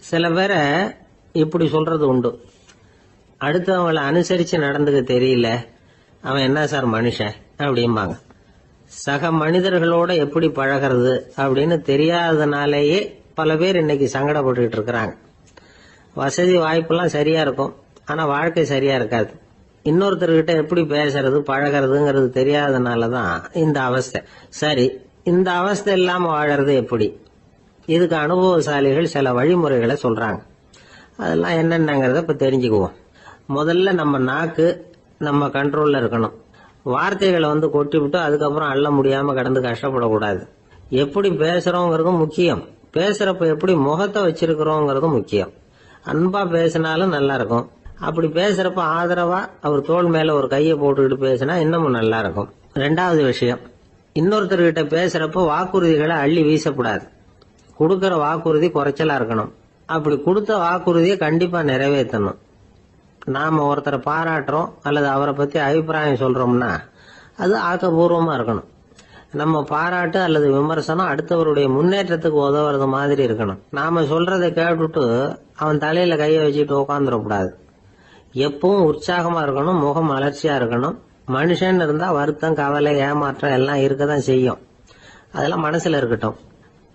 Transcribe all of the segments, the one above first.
சில பேரை இப்படி சொல்றது உண்டு, அடுத்தவங்களை அனுசரிச்சு நடந்துக்க தெரியல, அவன் என்ன சார் மனுஷன் அப்படிம்பாங்க. சக மனிதர்களோட எப்படி பழகிறது அப்படின்னு தெரியாததுனாலேயே பல பேர் இன்னைக்கு சங்கடப்பட்டுக்கிட்டு இருக்கிறாங்க. வசதி வாய்ப்பெல்லாம் சரியா இருக்கும், ஆனா வாழ்க்கை சரியா இருக்காது. இன்னொருத்தர்கிட்ட எப்படி பேசுறது பழகிறதுங்கிறது தெரியாததுனாலதான் இந்த அவஸ்தை. சரி, இந்த அவஸ்தை இல்லாம வாழறது எப்படி? இதுக்கு அனுபவசாலிகள் சில வழிமுறைகளை சொல்றாங்க. அதெல்லாம் என்னென்னங்கிறத இப்ப தெரிஞ்சுக்குவோம். முதல்ல நம்ம நாக்கு நம்ம கண்ட்ரோல்ல இருக்கணும். வார்த்தைகளை கொட்டி விட்டு அதுக்கப்புறம் அள்ள முடியாம கடந்து கஷ்டப்படக்கூடாது. எப்படி பேசுறோங்கிறதும் முக்கியம், பேசுறப்ப எப்படி முகத்தை வச்சிருக்கிறோங்கிறதும் முக்கியம். அன்பா பேசினாலும் நல்லா இருக்கும். அப்படி பேசுறப்ப ஆதரவா அவர் தோள் மேல ஒரு கையை போட்டுக்கிட்டு பேசினா இன்னமும் நல்லா இருக்கும். ரெண்டாவது விஷயம், இன்னொருத்தர்கிட்ட பேசுறப்ப வாக்குறுதிகளை அள்ளி வீசக்கூடாது. கொடுக்கற வாக்குறுதி குறைச்சலா இருக்கணும். அப்படி கொடுத்த வாக்குறுதியை கண்டிப்பா நிறைவேற்றணும். நாம ஒருத்தரை பாராட்டுறோம் அல்லது அவரை பத்தி அபிப்பிராயம் சொல்றோம்னா அது ஆக்கப்பூர்வமா இருக்கணும். நம்ம பாராட்டு அல்லது விமர்சனம் அடுத்தவருடைய முன்னேற்றத்துக்கு உதவுறது மாதிரி இருக்கணும். நாம சொல்றதை கேட்டுட்டு அவன் தலையில கையை வச்சுட்டு உட்காந்துடக்கூடாது. எப்பவும் உற்சாகமா இருக்கணும், முகம் அலர்ச்சியா இருக்கணும். மனுஷன் இருந்தா வருத்தம், கவலை, ஏமாற்றம் எல்லாம் இருக்கதான் செய்யும். அதெல்லாம் மனசுல இருக்கட்டும்.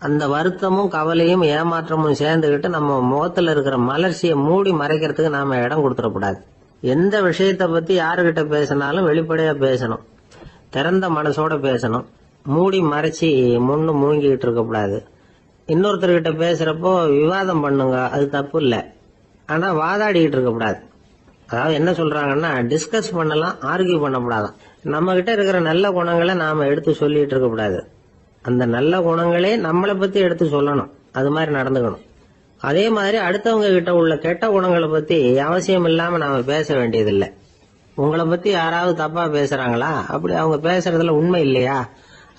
அந்த வருத்தமும் கவலையும் ஏமாற்றமும் சேர்ந்துகிட்டு நம்ம முகத்துல இருக்கிற மலர்ச்சியை மூடி மறைக்கிறதுக்கு நாம இடம் கொடுத்துடக்கூடாது. எந்த விஷயத்த பத்தி யாருகிட்ட பேசினாலும் வெளிப்படையா பேசணும், திறந்த மனசோட பேசணும். மூடி மறைச்சி முன்னு மூங்கிக்கிட்டு இருக்கக்கூடாது. இன்னொருத்தர்கிட்ட பேசுறப்போ விவாதம் பண்ணுங்க, அது தப்பு இல்லை, ஆனா வாதாடிக்கிட்டு இருக்கக்கூடாது. அதாவது என்ன சொல்றாங்கன்னா, டிஸ்கஸ் பண்ணலாம், ஆர்கியூ பண்ணக்கூடாதான். நம்ம கிட்ட இருக்கிற நல்ல குணங்களை நாம எடுத்து சொல்லிட்டு இருக்கக்கூடாது. அந்த நல்ல குணங்களே நம்மளை பத்தி எடுத்து சொல்லணும், அது மாதிரி நடந்துக்கணும். அதே மாதிரி அடுத்தவங்க கிட்ட உள்ள கெட்ட குணங்களை பத்தி அவசியம் இல்லாம நாம பேச வேண்டியதில்லை. உங்களை பத்தி யாராவது தப்பா பேசுறாங்களா, அப்படி அவங்க பேசுறதுல உண்மை இல்லையா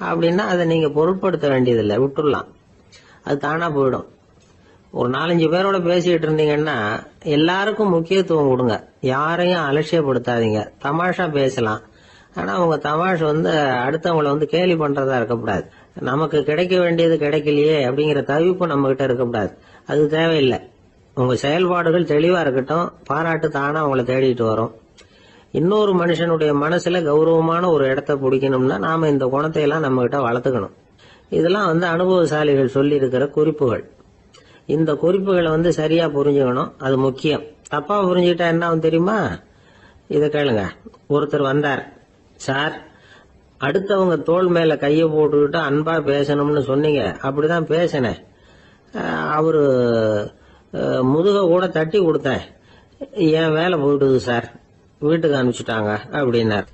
அப்படின்னா அதை நீங்க பொருட்படுத்த வேண்டியதில்லை, விட்டுடலாம், அது தானா போயிடும். ஒரு 4-5 பேரோட பேசிக்கிட்டு இருந்தீங்கன்னா எல்லாருக்கும் முக்கியத்துவம் கொடுங்க, யாரையும் அலட்சியப்படுத்தாதீங்க. தமாஷா பேசலாம், ஆனா உங்க தமாஷ் அடுத்தவங்களை கேலி பண்றதா இருக்கக்கூடாது. நமக்கு கிடைக்க வேண்டியது கிடைக்கலையே அப்படிங்கிற தவிப்பு நம்ம கிட்ட இருக்கக்கூடாது, அது தேவையில்லை. உங்க செயல்பாடுகள் தெளிவா இருக்கட்டும், பாராட்டு தானா உங்களை தேடிட்டு வரும். இன்னொரு மனுஷனுடைய மனசுல கௌரவமான ஒரு இடத்த பிடிக்கணும்னா நாம இந்த குணத்தை எல்லாம் நம்ம கிட்ட வளர்த்துக்கணும். இதெல்லாம் அனுபவசாலிகள் சொல்லி இருக்கிற குறிப்புகள். இந்த குறிப்புகளை சரியா புரிஞ்சுக்கணும், அது முக்கியம். தப்பா புரிஞ்சுக்கிட்டா என்ன ஆகும் தெரியுமா? இத கேளுங்க. ஒருத்தர் வந்தார், சார் அடுத்தவங்க தோள் மேல கைய போட்டுக்கிட்டு அன்பா பேசணும்னு சொன்னீங்க, அப்படிதான் பேசினேன். அவரு முதுக கூட தட்டி கொடுத்தேன், என் வேலை போயிடுது சார், வீட்டுக்கு அனுப்பிச்சுட்டாங்க அப்படின்னார்.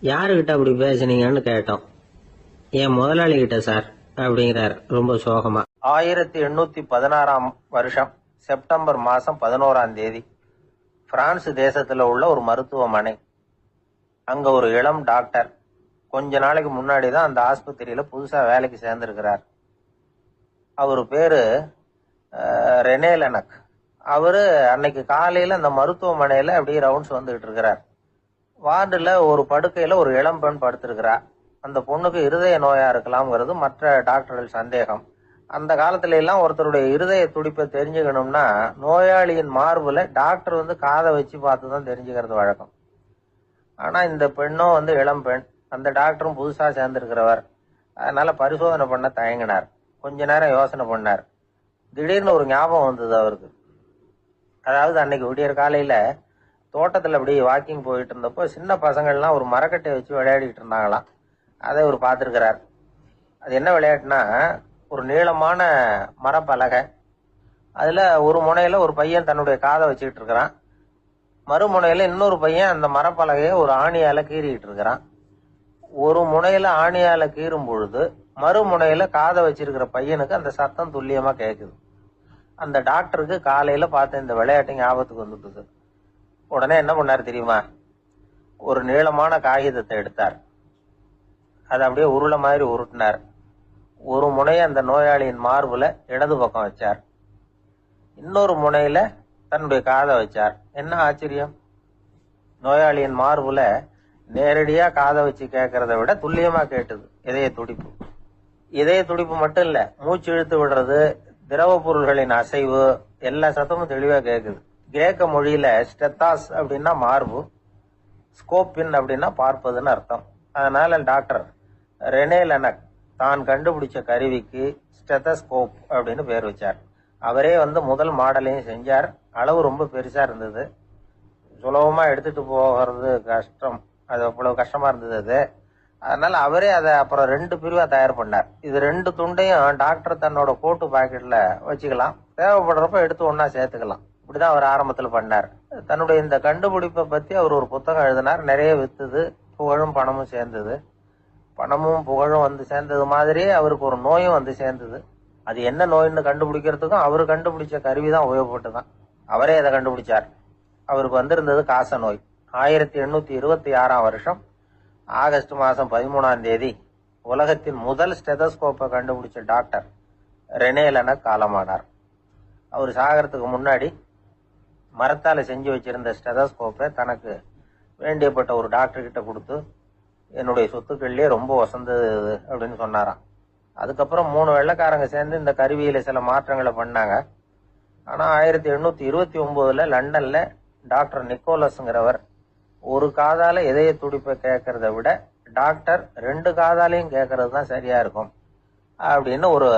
யாருகிட்ட அப்படி பேசுனீங்கன்னு கேட்டோம். என் முதலாளி கிட்ட சார் அப்படிங்கிறார் ரொம்ப சோகமா. 1816ஆம் வருஷம் செப்டம்பர் மாசம் 11ஆம் தேதி பிரான்ஸ் தேசத்துல உள்ள ஒரு மருத்துவமனை. அங்க ஒரு இளம் டாக்டர் கொஞ்ச நாளைக்கு முன்னாடி தான் அந்த ஆஸ்பத்திரியில புதுசா வேலைக்கு சேர்ந்திருக்கிறார். அவரு பேரு ரெனே லெனக். அவரு அன்னைக்கு காலையில அந்த மருத்துவமனையில அப்படியே ரவுண்ட்ஸ் வந்துகிட்டு இருக்கிறார். வார்டுல ஒரு படுக்கையில ஒரு இளம் பெண் படுத்திருக்கிறார். அந்த பொண்ணுக்கு இருதய நோயா இருக்கலாம்ங்கிறது மற்ற டாக்டர்கள் சந்தேகம். அந்த காலத்துல எல்லாம் ஒருத்தருடைய இருதய துடிப்பை தெரிஞ்சுக்கணும்னா நோயாளியின் மார்புல டாக்டர் காதை வச்சு பார்த்துதான் தெரிஞ்சுக்கிறது வழக்கம். ஆனா இந்த பெண்ணும் இளம் பெண், அந்த டாக்டரும் புதுசா சேர்ந்திருக்கிறவர். அதனால பரிசோதனை பண்ண தயங்கினார். கொஞ்ச நேரம் யோசனை பண்ணார். திடீர்னு ஒரு ஞாபகம் வந்தது அவருக்கு. அதாவது அன்னைக்கு விடியற் காலையில தோட்டத்துல அப்படி வாக்கிங் போயிட்டு இருந்தப்போ சின்ன பசங்கள்லாம் ஒரு மரக்கட்டை வச்சு விளையாடிட்டு இருந்தாங்களாம். அதை அவர் பார்த்திருக்கிறார். அது என்ன விளையாட்டுனா, ஒரு நீளமான மரப்பலகை, அதுல ஒரு முனையில ஒரு பையன் தன்னுடைய காதை வச்சுக்கிட்டு இருக்கிறான், மறுமுனையில இன்னொரு பையன் அந்த மரப்பலகையை ஒரு ஆணியால கீறிக்கிட்டு இருக்கிறான். ஒரு முனையில ஆணியால கீறும் பொழுது மறுமுனையில காதை வச்சிருக்கிற பையனுக்கு அந்த சத்தம் துல்லியமா கேட்குது. அந்த டாக்டருக்கு காலையில பார்த்த இந்த விளையாட்டு ஞாபகத்துக்கு வந்துட்டு உடனே என்ன பண்ணாரு தெரியுமா? ஒரு நீளமான காகிதத்தை எடுத்தார், அதை அப்படியே உருளை மாதிரி உருட்டினார். ஒரு முனையை அந்த நோயாளியின் மார்புல இடது பக்கம் வச்சார், இன்னொரு முனையில தன்னுடைய காதை வச்சார். என்ன ஆச்சரியம்! நோயாளியின் மார்புல நேரடியா காதை வச்சு கேட்கறத விட துல்லியமா கேட்டது இதய துடிப்பு. இதய துடிப்பு மட்டும் இல்ல, மூச்சு இழுத்து விடுறது, திரவ பொருள்களின் அசைவு, எல்லா சத்தமும் தெளிவா கேக்குது. கிரேக்க மொழியில ஸ்டெத்தாஸ் அப்படின்னா மார்பு, ஸ்கோப்பின் அப்படின்னா பார்ப்பதுன்னு அர்த்தம். அதனால டாக்டர் ரெனே லெனக் தான் கண்டுபிடிச்ச கருவிக்கு ஸ்டெத்தஸ்கோப் அப்படின்னு பேர் வச்சார். அவரே முதல் மாடலையும் செஞ்சார். அளவு ரொம்ப பெருசா இருந்தது, சுலபமா எடுத்துட்டு போகிறது கஷ்டம், அது அவ்வளவு கஷ்டமா இருந்தது அது. அதனால அவரே அதை அப்புறம் 2 பிரிவா தயார் பண்ணார். இது 2 துண்டையும் டாக்டர் தன்னோட கோட்டு பாக்கெட்ல வச்சுக்கலாம், தேவைப்படுறப்ப எடுத்து ஒன்னா சேர்த்துக்கலாம். இப்படிதான் அவர் ஆரம்பத்துல பண்ணார். தன்னுடைய இந்த கண்டுபிடிப்பை பத்தி அவர் ஒரு புத்தகம் எழுதினார். நிறைய வித்துது, புகழும் பணமும் சேர்ந்தது. பணமும் புகழும் சேர்ந்தது மாதிரியே அவருக்கு ஒரு நோயும் சேர்ந்தது. அது என்ன நோயின்னு கண்டுபிடிக்கிறதுக்கும் அவரு கண்டுபிடிச்ச கருவிதான் உபயோகப்பட்டுதான். அவரே அதை கண்டுபிடிச்சார். அவருக்கு வந்திருந்தது காச நோய். 1826 வருஷம் ஆகஸ்ட் மாசம் 13ஆம் தேதி உலகத்தின் முதல் ஸ்டெதஸ்கோப்பை கண்டுபிடிச்ச டாக்டர் ரெனே லெனக் காலமானார். அவர் சாகறதுக்கு முன்னாடி மரத்தால செஞ்சு வச்சிருந்த ஸ்டெதஸ்கோப்பை தனக்கு வேண்டியப்பட்ட ஒரு டாக்டர் கிட்ட கொடுத்து, என்னுடைய சொத்துக்கள்லயே ரொம்ப வசந்தது அப்படின்னு சொன்னாராம். அதுக்கப்புறம் 3 வெள்ளைக்காரங்க சேர்ந்து இந்த கருவியில சில மாற்றங்களை பண்ணாங்க. ஆனா 1829 லண்டன்ல டாக்டர் நிக்கோலஸ்ங்கிறவர் ஒரு காதால இதய துடிப்பை கேட்கறத விட டாக்டர் 2 காதாலையும் கேட்கறது தான் சரியா இருக்கும் அப்படின்னு ஒரு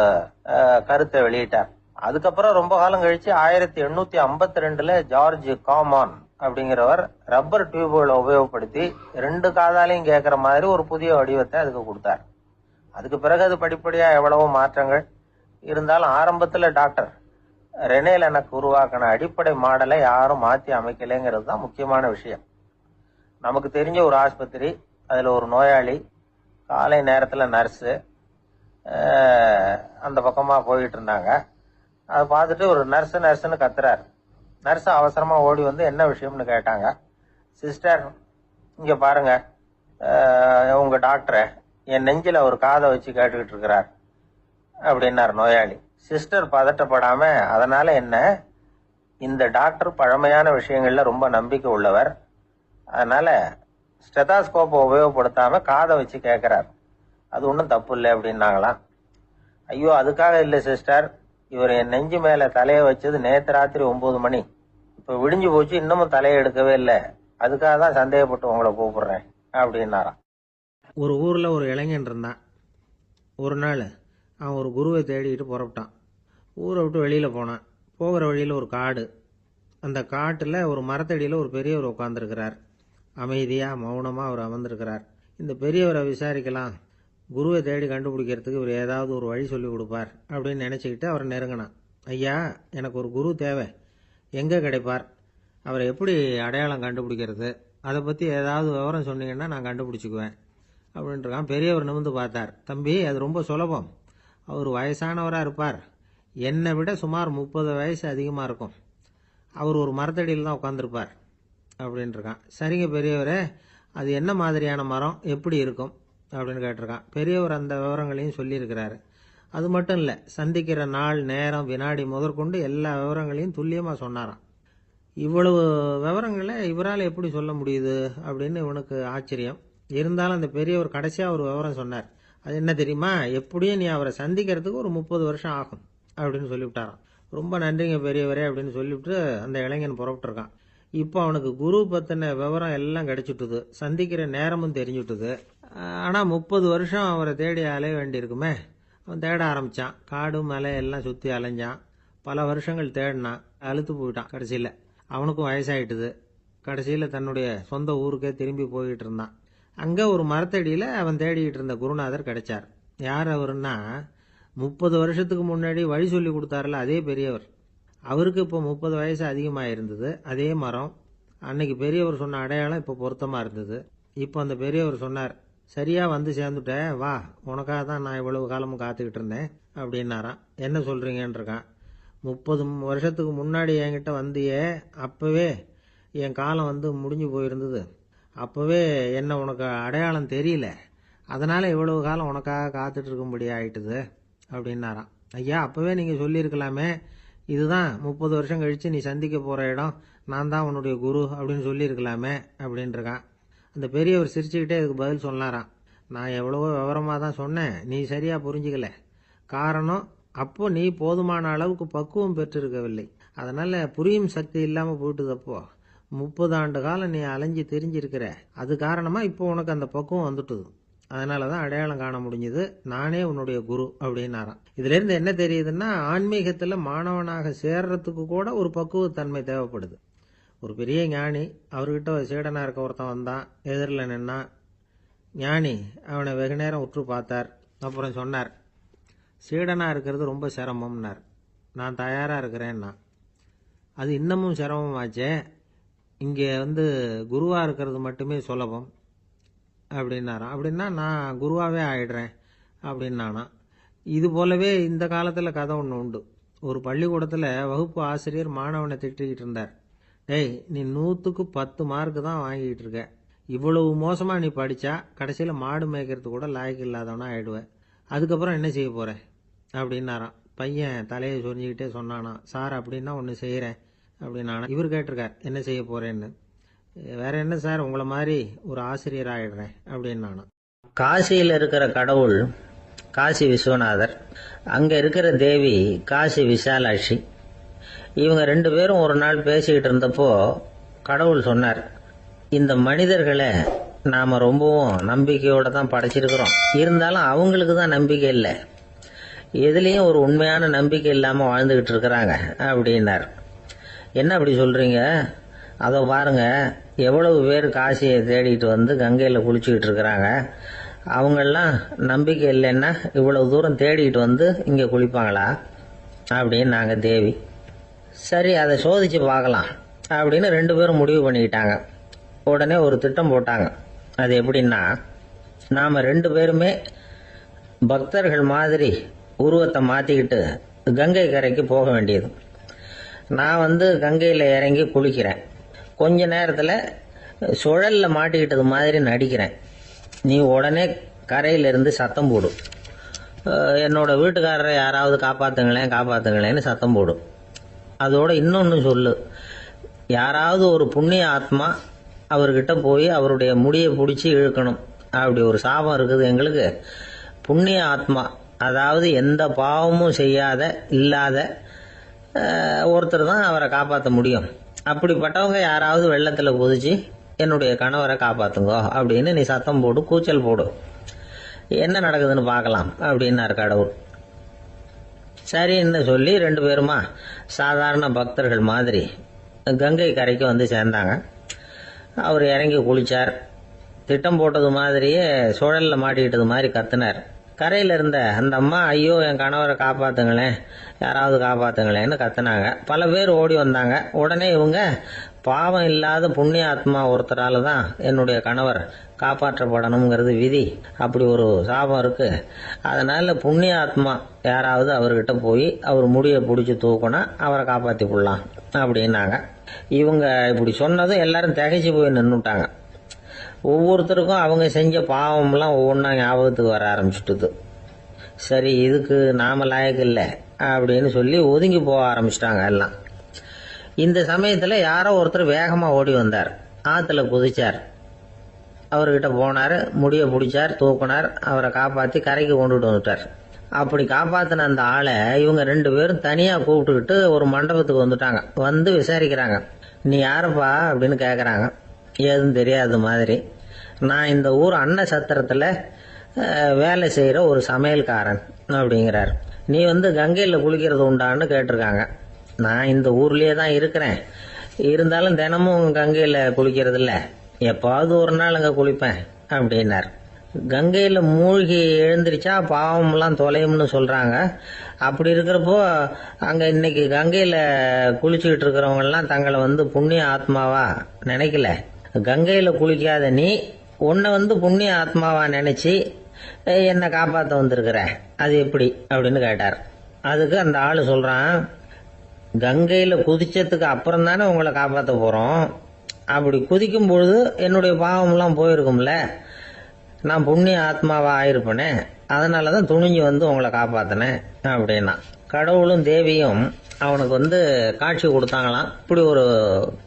கருத்தை வெளியிட்டார். அதுக்கப்புறம் ரொம்ப காலம் கழிச்சு 1852 ஜார்ஜ் காமான் அப்படிங்கிறவர் ரப்பர் டியூப்களை உபயோகப்படுத்தி 2 காதாலையும் கேட்கற மாதிரி ஒரு புதிய வடிவத்தை அதுக்கு கொடுத்தார். அதுக்கு பிறகு அது படிப்படியா எவ்வளவோ மாற்றங்கள் இருந்தாலும் ஆரம்பத்துல டாக்டர் ரெனே லெனக் உருவாக்கின அடிப்படை மாடலை யாரும் மாத்தி அமைக்கலைங்கிறது தான் முக்கியமான விஷயம். நமக்கு தெரிஞ்ச ஒரு ஆஸ்பத்திரி, அதுல ஒரு நோயாளி, காலை நேரத்துல நர்ஸு அந்த பக்கமா போயிட்டு இருந்தாங்க. அதை பார்த்துட்டு ஒரு நர்ஸுன்னு கத்துறாரு. நர்ஸ் அவசரமா ஓடி என்ன விஷயம்னு கேட்டாங்க. சிஸ்டர், இங்க பாருங்க, உங்க டாக்டரை என் நெஞ்சில ஒரு காதை வச்சு கேட்டுக்கிட்டு இருக்கிறார் அப்படின்னார் நோயாளி. சிஸ்டர் பதட்டப்படாம, அதனால என்ன, இந்த டாக்டர் பழமையான விஷயங்கள்ல ரொம்ப நம்பிக்கை உள்ளவர், அதனால ஸ்டெதாஸ்கோப்பை உபயோகப்படுத்தாம காதை வச்சு கேட்கிறார், அது ஒன்றும் தப்பு இல்லை அப்படின்னாங்களாம். ஐயோ, அதுக்காக இல்லை சிஸ்டர், இவர் என் நெஞ்சு மேல தலையை வச்சது நேற்று ராத்திரி 9 மணி, இப்ப விடிஞ்சு போச்சு, இன்னமும் தலையை எடுக்கவே இல்லை, அதுக்காக தான் சந்தேகப்பட்டு உங்களை கூப்பிடுறேன் அப்படின்னாராம். ஒரு ஊர்ல ஒரு இளைஞன் இருந்தான். ஒரு நாள் அவன் ஒரு குருவை தேடிக்கிட்டு புறப்பட்டான். ஊரை விட்டு வெளியில போனான். போகிற வழியில ஒரு காடு. அந்த காட்டுல ஒரு மரத்தடியில ஒரு பெரியவர் உட்கார்ந்துருக்கிறார். அமைதியா மௌனமா அவர் அமர்ந்திருக்கிறார். இந்த பெரியவரை விசாரிக்கலாம், குருவை தேடி கண்டுபிடிக்கிறதுக்கு இவர் ஏதாவது ஒரு வழி சொல்லி கொடுப்பார் அப்படின்னு நினைச்சுக்கிட்டு அவரை நெருங்கினான். ஐயா, எனக்கு ஒரு குரு தேவை, எங்க கிடைப்பார், அவரை எப்படி அடையாளம் கண்டுபிடிக்கிறது, அதை பத்தி ஏதாவது விவரம் சொன்னீங்கன்னா நான் கண்டுபிடிச்சுக்குவேன் அப்படின்றான். பெரியவர் நிமிர்ந்து பார்த்தார். தம்பி, அது ரொம்ப சுலபம், அவர் வயசானவராக இருப்பார், என்னை விட சுமார் 30 வயசு அதிகமாக இருக்கும், அவர் ஒரு மரத்தடியில் தான் உட்காந்துருப்பார் அப்படின்ட்டுருக்கான். சரிங்க பெரியவரே, அது என்ன மாதிரியான மரம், எப்படி இருக்கும் அப்படின்னு கேட்டிருக்கான். பெரியவர் அந்த விவரங்களையும் சொல்லியிருக்கிறாரு. அது மட்டும் இல்லை, சந்திக்கிற நாள், நேரம், வினாடி முதற்கொண்டு எல்லா விவரங்களையும் துல்லியமாக சொன்னாராம். இவ்வளவு விவரங்களை இவரால் எப்படி சொல்ல முடியுது அப்படின்னு இவனுக்கு ஆச்சரியம். இருந்தாலும் அந்த பெரியவர் கடைசியாக ஒரு விவரம் சொன்னார். அது என்ன தெரியுமா, எப்படியும் நீ அவரை சந்திக்கிறதுக்கு ஒரு 30 வருஷம் ஆகும் அப்படின்னு சொல்லிவிட்டாராம். ரொம்ப நன்றிங்க பெரியவரே அப்படின்னு சொல்லிவிட்டு அந்த இளைஞன் புறப்பட்டுருக்கான். இப்போ அவனுக்கு குரு பத்தின விவரம் எல்லாம் கிடைச்சிட்டுது, சந்திக்கிற நேரமும் தெரிஞ்சுட்டுது. ஆனால் 30 வருஷம் அவரை தேடி அலைய வேண்டியிருக்குமே. அவன் தேட ஆரம்பிச்சான். காடு மலை எல்லாம் சுற்றி அலைஞ்சான். பல வருஷங்கள் தேடினான், அழுத்து போயிட்டான். கடைசியில் அவனுக்கும் வயசாயிட்டுது. கடைசியில் தன்னுடைய சொந்த ஊருக்கே திரும்பி போயிட்டு இருந்தான். அங்கே ஒரு மரத்தடியில் அவன் தேடிக்கிட்டு இருந்த குருநாதர் கிடைச்சார். யார் அவருன்னா, 30 வருஷத்துக்கு முன்னாடி வழி சொல்லி கொடுத்தாருல அதே பெரியவர். அவருக்கு இப்போ 30 வயசு அதிகமாக இருந்தது. அதே மரம், அன்னைக்கு பெரியவர் சொன்ன அடையாளம் இப்போ பொருத்தமாக இருந்தது. இப்போ அந்த பெரியவர் சொன்னார், சரியா வந்து சேர்ந்துட்டேன், வா, உனக்காக தான் நான் இவ்வளவு காலமும் காத்துக்கிட்டு இருந்தேன் அப்படின்னாராம். என்ன சொல்றீங்கன்றிருக்கான். 30 வருஷத்துக்கு முன்னாடி என்கிட்ட வந்தியே, அப்பவே என் காலம் முடிஞ்சு போயிருந்தது, அப்பவே என்ன உனக்கு அடையாளம் தெரியல, அதனால இவ்வளவு காலம் உனக்காக காத்துட்டு இருக்கும்படி ஆயிட்டுது அப்படின்னாராம். ஐயா, அப்பவே நீங்க சொல்லியிருக்கலாமே, இதுதான் 30 வருஷம் கழிச்சு நீ சந்திக்க போற இடம், நான் தான் உன்னுடைய குரு அப்படின்னு சொல்லியிருக்கலாமே அப்படின்ட்டுருக்கான். அந்த பெரியவர் சிரிச்சுக்கிட்டே இதுக்கு பதில் சொன்னாராம். நான் எவ்வளவோ விவரமாக தான் சொன்னேன், நீ சரியா புரிஞ்சுக்கல. காரணம், அப்போ நீ போதுமான அளவுக்கு பக்குவம் பெற்றிருக்கவில்லை. அதனால புரியும் சக்தி இல்லாம போயிட்டுதப்போ 30 ஆண்டு காலம் நீ அலைஞ்சு தெரிஞ்சிருக்கிற. அது காரணமா இப்போ உனக்கு அந்த பக்குவம் வந்துட்டுது. அதனாலதான் அடையாளம் காண முடிஞ்சது. நானே உன்னுடைய குரு அப்படின்னாராம். இதுல இருந்து என்ன தெரியுதுன்னா, ஆன்மீகத்துல மாணவனாக சேர்றதுக்கு கூட ஒரு பக்குவத்தன்மை தேவைப்படுது. ஒரு பெரிய ஞானி, அவர்கிட்ட ஒரு சீடனா இருக்க ஒருத்தன் வந்தான், எதிரில் நின்னா. ஞானி அவனை வெகு நேரம் உற்று பார்த்தார். அப்புறம் சொன்னார், சீடனா இருக்கிறது ரொம்ப சிரமம்னார். நான் தயாரா இருக்கிறேன்னா. அது இன்னமும் சிரமமாச்சே, இங்கே குருவா இருக்கிறது மட்டுமே சுலபம் அப்படின்னாராம். அப்படின்னா நான் குருவாவே ஆயிடுறேன் அப்படின்னானா. இது போலவே இந்த காலத்துல கதை ஒன்று உண்டு. ஒரு பள்ளிக்கூடத்துல வகுப்பு ஆசிரியர் மாணவனை திட்டிக்கிட்டு இருந்தார். டேய், நீ 100க்கு 10 மார்க் தான் வாங்கிட்டு இருக்க. இவ்வளவு மோசமா நீ படிச்சா கடைசியில மாடு மேய்க்கிறது கூட லாய்க்கு இல்லாதவனா ஆயிடுவேன். அதுக்கப்புறம் என்ன செய்ய போற அப்படின்னாராம். பையன் தலையை சொரிஞ்சுக்கிட்டே சொன்னானா, சார் அப்படின்னா ஒன்று செய்யறேன் அப்படின்னானா. இவர் கேட்டிருக்கார், என்ன செய்ய போறேன்னு. வேற என்ன சார், உங்களை மாதிரி ஒரு ஆசிரியர் ஆயிடுறேன் அப்படின்னானா. காசியில் இருக்கிற கடவுள் காசி விஸ்வநாதர், அங்க இருக்கிற தேவி காசி விசாலாட்சி. இவங்க 2 பேரும் ஒரு நாள் பேசிக்கிட்டு இருந்தப்போ கடவுள் சொன்னார், இந்த மனிதர்களை நாம ரொம்பவும் நம்பிக்கையோட தான் படைச்சிருக்கிறோம். இருந்தாலும் அவங்களுக்கு தான் நம்பிக்கை இல்லை, எதுலேயும் ஒரு உண்மையான நம்பிக்கை இல்லாமல் வாழ்ந்துகிட்டு இருக்கிறாங்க அப்படின்னார். என்ன அப்படி சொல்றீங்க? அதோ பாருங்க, எவ்வளவு பேர் காசியை தேடிட்டு கங்கையில் குளிச்சுக்கிட்டு இருக்கிறாங்க. அவங்கெல்லாம் நம்பிக்கை இல்லைன்னா இவ்வளவு தூரம் தேடிட்டு இங்கே குளிப்பாங்களா அப்படின்னு நாங்கள் தேவி. சரி, அதை சோதிச்சு பார்க்கலாம் அப்படின்னு 2 பேரும் முடிவு பண்ணிக்கிட்டாங்க. உடனே ஒரு திட்டம் போட்டாங்க. அது எப்படின்னா, நாம் 2 பேருமே பக்தர்கள் மாதிரி உருவத்தை மாற்றிக்கிட்டு கங்கை கரைக்கு போக வேண்டியது. நான் கங்கையில் இறங்கி குளிக்கிறேன். கொஞ்ச நேரத்தில் சுழலில் மாட்டிக்கிட்டது மாதிரி நடிக்கிறேன். நீ உடனே கரையிலிருந்து சத்தம் போடும். என்னோட வீட்டுக்காரரை யாராவது காப்பாத்துங்களேன்னு சத்தம் போடும். அதோட இன்னொன்று சொல்லு, யாராவது ஒரு புண்ணிய ஆத்மா அவர்கிட்ட போய் அவருடைய முடியை பிடிச்சி இழுக்கணும். அப்படி ஒரு சாபம் இருக்குது எங்களுக்கு. புண்ணிய ஆத்மா, அதாவது எந்த பாவமும் செய்யாத இல்லாத ஒருத்தர் தான் அவரை காப்பாற்ற முடியும். அப்படிப்பட்டவங்க யாராவது வெள்ளத்தில் குதிச்சு என்னுடைய கணவரை காப்பாத்துங்கோ அப்படின்னு நீ சத்தம் போடு, கூச்சல் போடு, என்ன நடக்குதுன்னு பார்க்கலாம் அப்படின்னாரு கடவுள். சரின்னு சொல்லி 2 பேருமா சாதாரண பக்தர்கள் மாதிரி கங்கை கரைக்கு சேர்ந்தாங்க. அவர் இறங்கி குளிச்சார். திட்டம் போட்டது மாதிரியே சுழலில் மாட்டிக்கிட்டது மாதிரி கத்துனார். கரையில் இருந்த அந்த அம்மா, ஐயோ என் கணவரை காப்பாத்துங்களேன், யாராவது காப்பாத்துங்களேன்னு கத்துனாங்க. பல பேர் ஓடி வந்தாங்க. உடனே இவங்க, பாவம் இல்லாத புண்ணிய ஆத்மா ஒருத்தரால தான் என்னுடைய கணவர் காப்பாற்றப்படணுங்கிறது விதி, அப்படி ஒரு சாபம் இருக்கு, அதனால புண்ணிய ஆத்மா யாராவது அவர்கிட்ட போய் அவர் முடியை பிடிச்சி தூக்கினா அவரை காப்பாற்றி கொள்ளலாம் அப்படின்னாங்க. இவங்க இப்படி சொன்னதும் எல்லாரும் திகைச்சு போய் நின்றுட்டாங்க. ஒவ்வொருத்தருக்கும் அவங்க செஞ்ச பாவம்லாம் ஒவ்வொன்றா ஞாபகத்துக்கு வர ஆரம்பிச்சுட்டுது. சரி, இதுக்கு நாம லாயக்கு இல்லை அப்படின்னு சொல்லி ஒதுங்கி போக ஆரம்பிச்சிட்டாங்க எல்லாம். இந்த சமயத்தில் யாரோ ஒருத்தர் வேகமாக ஓடி வந்தார். ஆற்றுல குதிச்சார். அவர்கிட்ட போனார், முடியை பிடிச்சார், தூக்கினார், அவரை காப்பாற்றி கரைக்கு கொண்டுட்டு வந்துட்டார். அப்படி காப்பாற்றின அந்த ஆளை இவங்க 2 பேரும் தனியாக கூப்பிட்டுக்கிட்டு ஒரு மண்டபத்துக்கு வந்துட்டாங்க. விசாரிக்கிறாங்க. நீ யாருப்பா அப்படின்னு கேட்குறாங்க. ஏதும் தெரியாத மாதிரி. நான் இந்த ஊர் அன்ன சத்திரத்தில் வேலை செய்கிற ஒரு சமையல்காரன் அப்படிங்கிறார். நீ கங்கையில் குளிக்கிறது உண்டான்னு கேட்டிருக்காங்க. நான் இந்த ஊர்லேயே தான் இருக்கிறேன், இருந்தாலும் தினமும் கங்கையில் குளிக்கிறது இல்லை, எப்பாவது ஒரு நாள் அங்கே குளிப்பேன் அப்படின்னார். கங்கையில் மூழ்கி எழுந்திரிச்சா பாவம்லாம் தொலையும்னு சொல்கிறாங்க. அப்படி இருக்கிறப்போ அங்கே இன்னைக்கு கங்கையில் குளிச்சுக்கிட்டு இருக்கிறவங்கெல்லாம் தங்களை புண்ணிய ஆத்மாவா நினைக்கல. கங்கையில் குளிக்காத நீ உன்னை புண்ணிய ஆத்மாவா நினைச்சு என்னை காப்பாற்ற வந்திருக்கிற, அது எப்படி அப்படின்னு கேட்டார். அதுக்கு அந்த ஆள் சொல்றான், கங்கையில் குதிச்சதுக்கு அப்புறம் தானே உங்களை காப்பாற்ற போறோம். அப்படி குதிக்கும் பொழுது என்னுடைய பாவம்லாம் போயிருக்கும்ல, நான் புண்ணிய ஆத்மாவா ஆயிருப்பேனே, அதனாலதான் துணிஞ்சு உங்களை காப்பாத்தினேன் அப்படின்னா. கடவுளும் தேவியும் அவனுக்கு காட்சி கொடுத்தாங்களாம். இப்படி ஒரு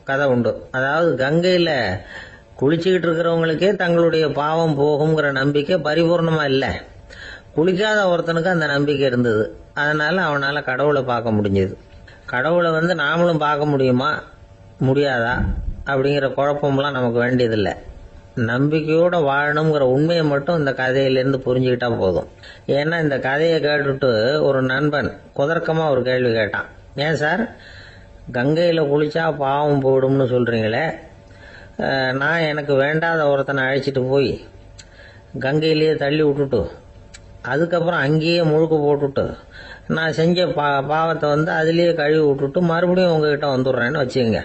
கதை உண்டு. அதாவது கங்கையில குளிச்சுக்கிட்டு இருக்கிறவங்களுக்கே தங்களுடைய பாவம் போகுங்கிற நம்பிக்கை பரிபூர்ணமா இல்லை. குளிக்காத ஒருத்தனுக்கு அந்த நம்பிக்கை இருந்தது. அதனால அவனால கடவுளை பார்க்க முடிஞ்சது. கடவுளை நாமளும் பார்க்க முடியுமா முடியாதா அப்படிங்கிற குழப்பம்லாம் நமக்கு வேண்டியதில்லை. நம்பிக்கையோட வாழணுங்கிற உண்மையை மட்டும் இந்த கதையிலேருந்து புரிஞ்சுக்கிட்டா போதும். ஏன்னா இந்த கதையை கேட்டுட்டு ஒரு நண்பன் குதர்க்கமா ஒரு கேள்வி கேட்டான். ஏன் சார், கங்கையில் குளிச்சா பாவம் போயிடும்னு சொல்றீங்களே, நான் எனக்கு வேண்டாத ஒருத்தனை அழைச்சிட்டு போய் கங்கையிலேயே தள்ளி விட்டுட்டு அதுக்கப்புறம் அங்கேயே முழுக்க போட்டுட்டு நான் செஞ்ச பாவத்தை அதுலேயே கழுவி விட்டுட்டு மறுபடியும் உங்ககிட்ட வந்துடுறேன்னு வச்சுக்கோங்க,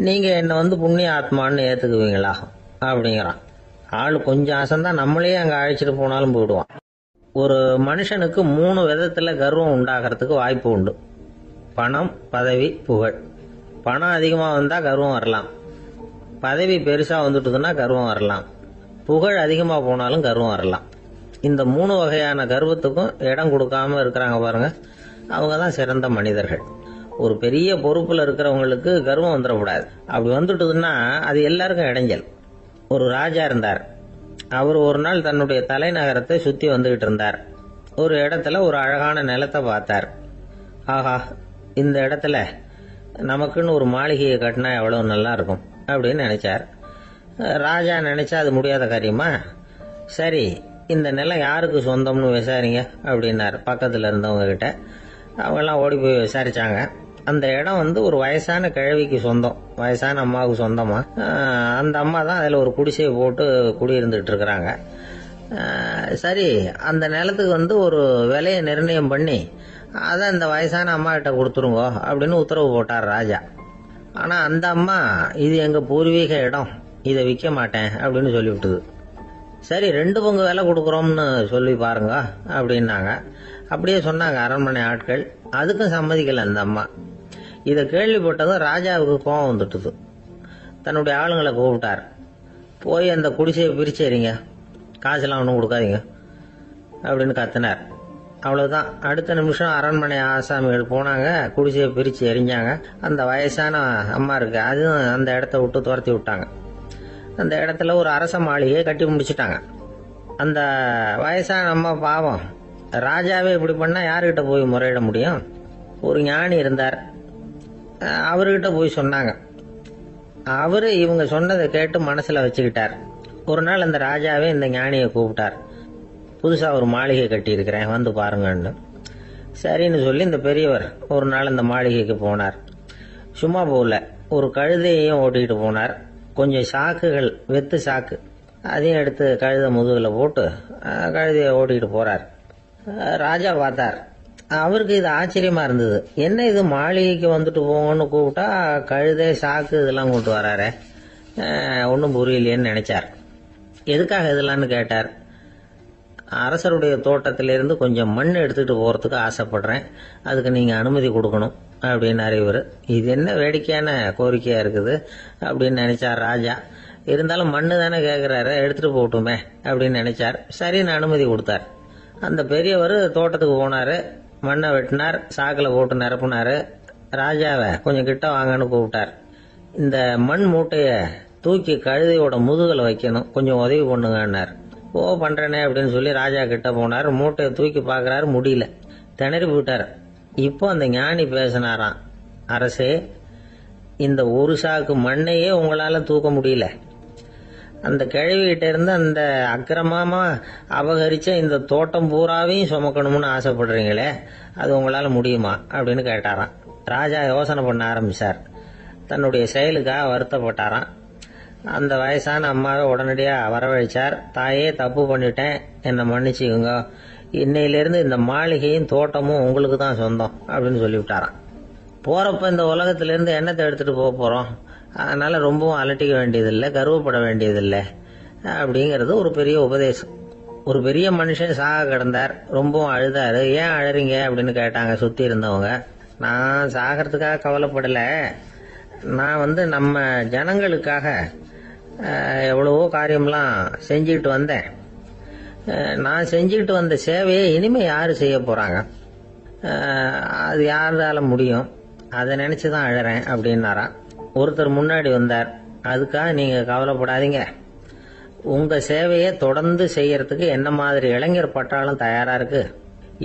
நீங்கள் என்னை புண்ணிய ஆத்மான்னு ஏற்றுக்குவீங்களா அப்படிங்கிறான். ஆள் கொஞ்சம் ஆசைந்தான், நம்மளே அங்கே அழைச்சிட்டு போனாலும் போயிடுவான். ஒரு மனுஷனுக்கு 3 விதத்தில் கர்வம் உண்டாகிறதுக்கு வாய்ப்பு உண்டு. பணம், பதவி, புகழ். பணம் அதிகமாக வந்தால் கர்வம் வரலாம், பதவி பெருசாக வந்துட்டுதுன்னா கர்வம் வரலாம், புகழ் அதிகமாக போனாலும் கர்வம் வரலாம். இந்த 3 வகையான கர்வத்துக்கும் இடம் கொடுக்காம இருக்கிறாங்க பாருங்க, அவங்க தான் சிறந்த மனிதர்கள். ஒரு பெரிய பொறுப்பில் இருக்கிறவங்களுக்கு கர்வம் வந்துடக்கூடாது. அப்படி வந்துட்டுதுன்னா அது எல்லாருக்கும் இடைஞ்சல். ஒரு ராஜா இருந்தார். அவர் ஒரு நாள் தன்னுடைய தலைநகரத்தை சுற்றி வந்துகிட்டு இருந்தார். ஒரு இடத்துல ஒரு அழகான நிலத்தை பார்த்தார். ஆஹா, இந்த இடத்துல நமக்குன்னு ஒரு மாளிகையை கட்டினா எவ்வளவு நல்லா இருக்கும் அப்படின்னு நினைச்சார். ராஜா நினைச்சா அது முடியாத காரியமா? சரி, இந்த நிலம் யாருக்கு சொந்தம்னு விசாரிங்க அப்படின்னார் பக்கத்தில் இருந்தவங்க கிட்ட. அவங்கெல்லாம் ஓடி போய் விசாரிச்சாங்க. அந்த இடம் ஒரு வயசான கிழவிக்கு சொந்தம், வயசான அம்மாவுக்கு சொந்தமா. அந்த அம்மா தான் அதில் ஒரு குடிசையை போட்டு குடியிருந்துட்டு இருக்கிறாங்க. சரி, அந்த நிலத்துக்கு ஒரு விலையை நிர்ணயம் பண்ணி அதை அந்த வயசான அம்மா கிட்ட கொடுத்துருங்க அப்படின்னு உத்தரவு போட்டார் ராஜா. ஆனால் அந்த அம்மா இது எங்கள் பூர்வீக இடம், இதை விற்க மாட்டேன் அப்படின்னு சொல்லிவிட்டுது. சரி, 2 பங்கு விலை கொடுக்குறோம்னு சொல்லி பாருங்க அப்படின்னாங்க. அப்படியே சொன்னாங்க அரண்மனை ஆட்கள். அதுக்கும் சம்மதிக்கல அந்த அம்மா. இதை கேள்விப்பட்டதும் ராஜாவுக்கு கோபம் வந்துட்டுது. தன்னுடைய ஆளுங்களை கூப்பிட்டார். போய் அந்த குடிசையை பிரிச்சேறிங்க, காசெல்லாம் ஒன்றும் கொடுக்காதீங்க அப்படின்னு கத்தினார். அவ்வளவுதான். அடுத்த நிமிஷம் அரண்மனை ஆசாமிகள் போனாங்க, குடிசையை பிரித்து எரிஞ்சாங்க. அந்த வயசான அம்மா இருக்கு, அதுவும் அந்த இடத்த விட்டு துரத்தி விட்டாங்க. அந்த இடத்துல ஒரு அரச மாளிகையை கட்டி முடிச்சுட்டாங்க. அந்த வயசான அம்மா பாவம், ராஜாவே இப்படி பண்ணா யாருக்கிட்ட போய் முறையிட முடியும்? ஒரு ஞானி இருந்தார், அவர்கிட்ட போய் சொன்னாங்க. அவரு இவங்க சொன்னதை கேட்டு மனசுல வச்சுக்கிட்டார். ஒரு நாள் அந்த ராஜாவே இந்த ஞானியை கூப்பிட்டார். புதுசா ஒரு மாளிகை கட்டி இருக்கிறேன், வந்து பாருங்கன்னு. சரின்னு சொல்லி இந்த பெரியவர் ஒரு நாள் இந்த மாளிகைக்கு போனார். சும்மா போகல, ஒரு கழுதையையும் ஓட்டிக்கிட்டு போனார். கொஞ்சம் சாக்குகள், வெத்து சாக்கு, அதையும் எடுத்து கழுதை முதுகில் போட்டு கழுதையை ஓட்டிக்கிட்டு போறார். ராஜா பார்த்தார். அவருக்கு இது ஆச்சரியமா இருந்தது. என்ன இது, மாளிகைக்கு வந்துட்டு போங்கன்னு கூப்பிட்டா கழுதை சாக்கு இதெல்லாம் கொண்டு வராரு, ஒன்றும் புரியலையேன்னு நினைச்சார். எதுக்காக இதெல்லாம்னு கேட்டார். அரசருடைய தோட்டத்திலிருந்து கொஞ்சம் மண் எடுத்துட்டு போறதுக்கு ஆசைப்படுறேன், அதுக்கு நீங்க அனுமதி கொடுக்கணும் அப்படின்னாரு இவர். இது என்ன வேடிக்கையான கோரிக்கையா இருக்குது அப்படின்னு நினைச்சார் ராஜா. இருந்தாலும் மண்ணு தானே கேட்கிறாரு, எடுத்துட்டு போகட்டுமே அப்படின்னு நினைச்சார். சரின்னு அனுமதி கொடுத்தார். அந்த பெரியவர் தோட்டத்துக்கு போனாரு, மண்ணை வெட்டினார், சாக்கில் போட்டு நிரப்புனாரு. ராஜாவை கொஞ்சம் கிட்ட வாங்கன்னு கூப்பிட்டார். இந்த மண் மூட்டையை தூக்கி கழுதையோட முதுகில் வைக்கணும், கொஞ்சம் உதவி பண்ணுங்கன்னார். ஓ பண்றேனே அப்படின்னு சொல்லி ராஜா கிட்ட போனார். மூட்டையை தூக்கி பார்க்கறாரு, முடியல, திணறி போயிட்டார். இப்போ அந்த ஞானி பேசினாராம். அரசே, இந்த ஒரு சாக்கு மண்ணையே உங்களால தூக்க முடியல, அந்த கிழவிகிட்ட இருந்து அந்த அக்கிரமமா அபகரிச்ச இந்த தோட்டம் பூராவையும் சுமக்கணும்னு ஆசைப்படுறீங்களே, அது உங்களால முடியுமா அப்படின்னு கேட்டாராம். ராஜா யோசனை பண்ண ஆரம்பிச்சார். தன்னுடைய செயலுக்காக வருத்தப்பட்டாராம். அந்த வயசான அம்மாவை உடனடியாக வரவழைச்சார். தாயே, தப்பு பண்ணிட்டேன், என்னை மன்னிச்சுக்குங்க, இன்னையிலிருந்து இந்த மாளிகையும் தோட்டமும் உங்களுக்கு தான் சொந்தம் அப்படின்னு சொல்லிவிட்டாராம். போறப்ப இந்த உலகத்திலிருந்து எண்ணத்தை எடுத்துட்டு போக போறோம், அதனால ரொம்பவும் அலட்டிக்க வேண்டியதில்லை, கர்வப்பட வேண்டியதில்லை அப்படிங்கிறது ஒரு பெரிய உபதேசம். ஒரு பெரிய மனுஷன் சாக கிடந்தார், ரொம்பவும் அழுதாரு. ஏன் அழறீங்க அப்படின்னு கேட்டாங்க சுத்தி இருந்தவங்க. நான் சாகிறதுக்காக கவலைப்படலை, நான் நம்ம ஜனங்களுக்காக எவ்வளவோ காரியம்லாம் செஞ்சுக்கிட்டு வந்தேன். நான் செஞ்சுக்கிட்டு வந்த சேவையை இனிமே யாரு செய்ய போறாங்க, அது யாரால முடியும், அதை நினைச்சுதான் அழறேன் அப்படின்னாராம். ஒருத்தர் முன்னாடி வந்தார். அதுக்காக நீங்க கவலைப்படாதீங்க, உங்க சேவையை தொடர்ந்து செய்யறதுக்கு என்ன மாதிரி இளைஞர் பட்டாளம் தயாரா இருக்கு,